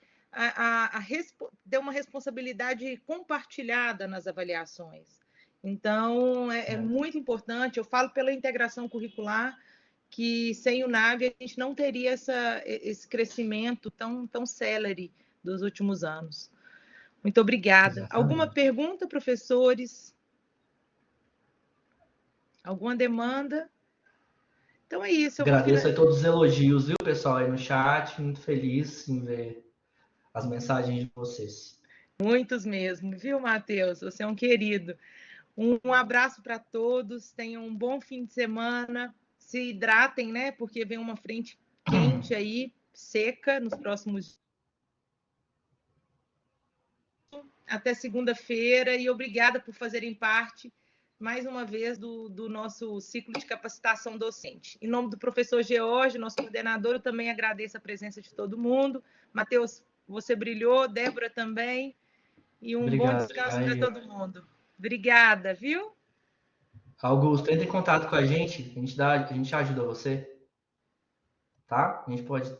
ter uma responsabilidade compartilhada nas avaliações. Então, é muito importante. Eu falo pela integração curricular, que sem o NAVE a gente não teria esse crescimento tão célere dos últimos anos. Muito obrigada. Exatamente. Alguma pergunta, professores? Alguma demanda? Então é isso. Agradeço a todos os elogios, viu, pessoal, aí no chat. Muito feliz em ver as mensagens de vocês. Muitos mesmo, viu, Matheus? Você é um querido. Um abraço para todos. Tenham um bom fim de semana. Se hidratem, né? Porque vem uma frente quente aí, seca, nos próximos dias. Até segunda-feira e obrigada por fazerem parte, mais uma vez, do nosso ciclo de capacitação docente. Em nome do professor George, nosso coordenador, eu também agradeço a presença de todo mundo. Matheus, você brilhou, Débora também, e bom descanso para todo mundo. Obrigada, viu? Augusto, entre em contato com a gente ajuda você, tá? A gente pode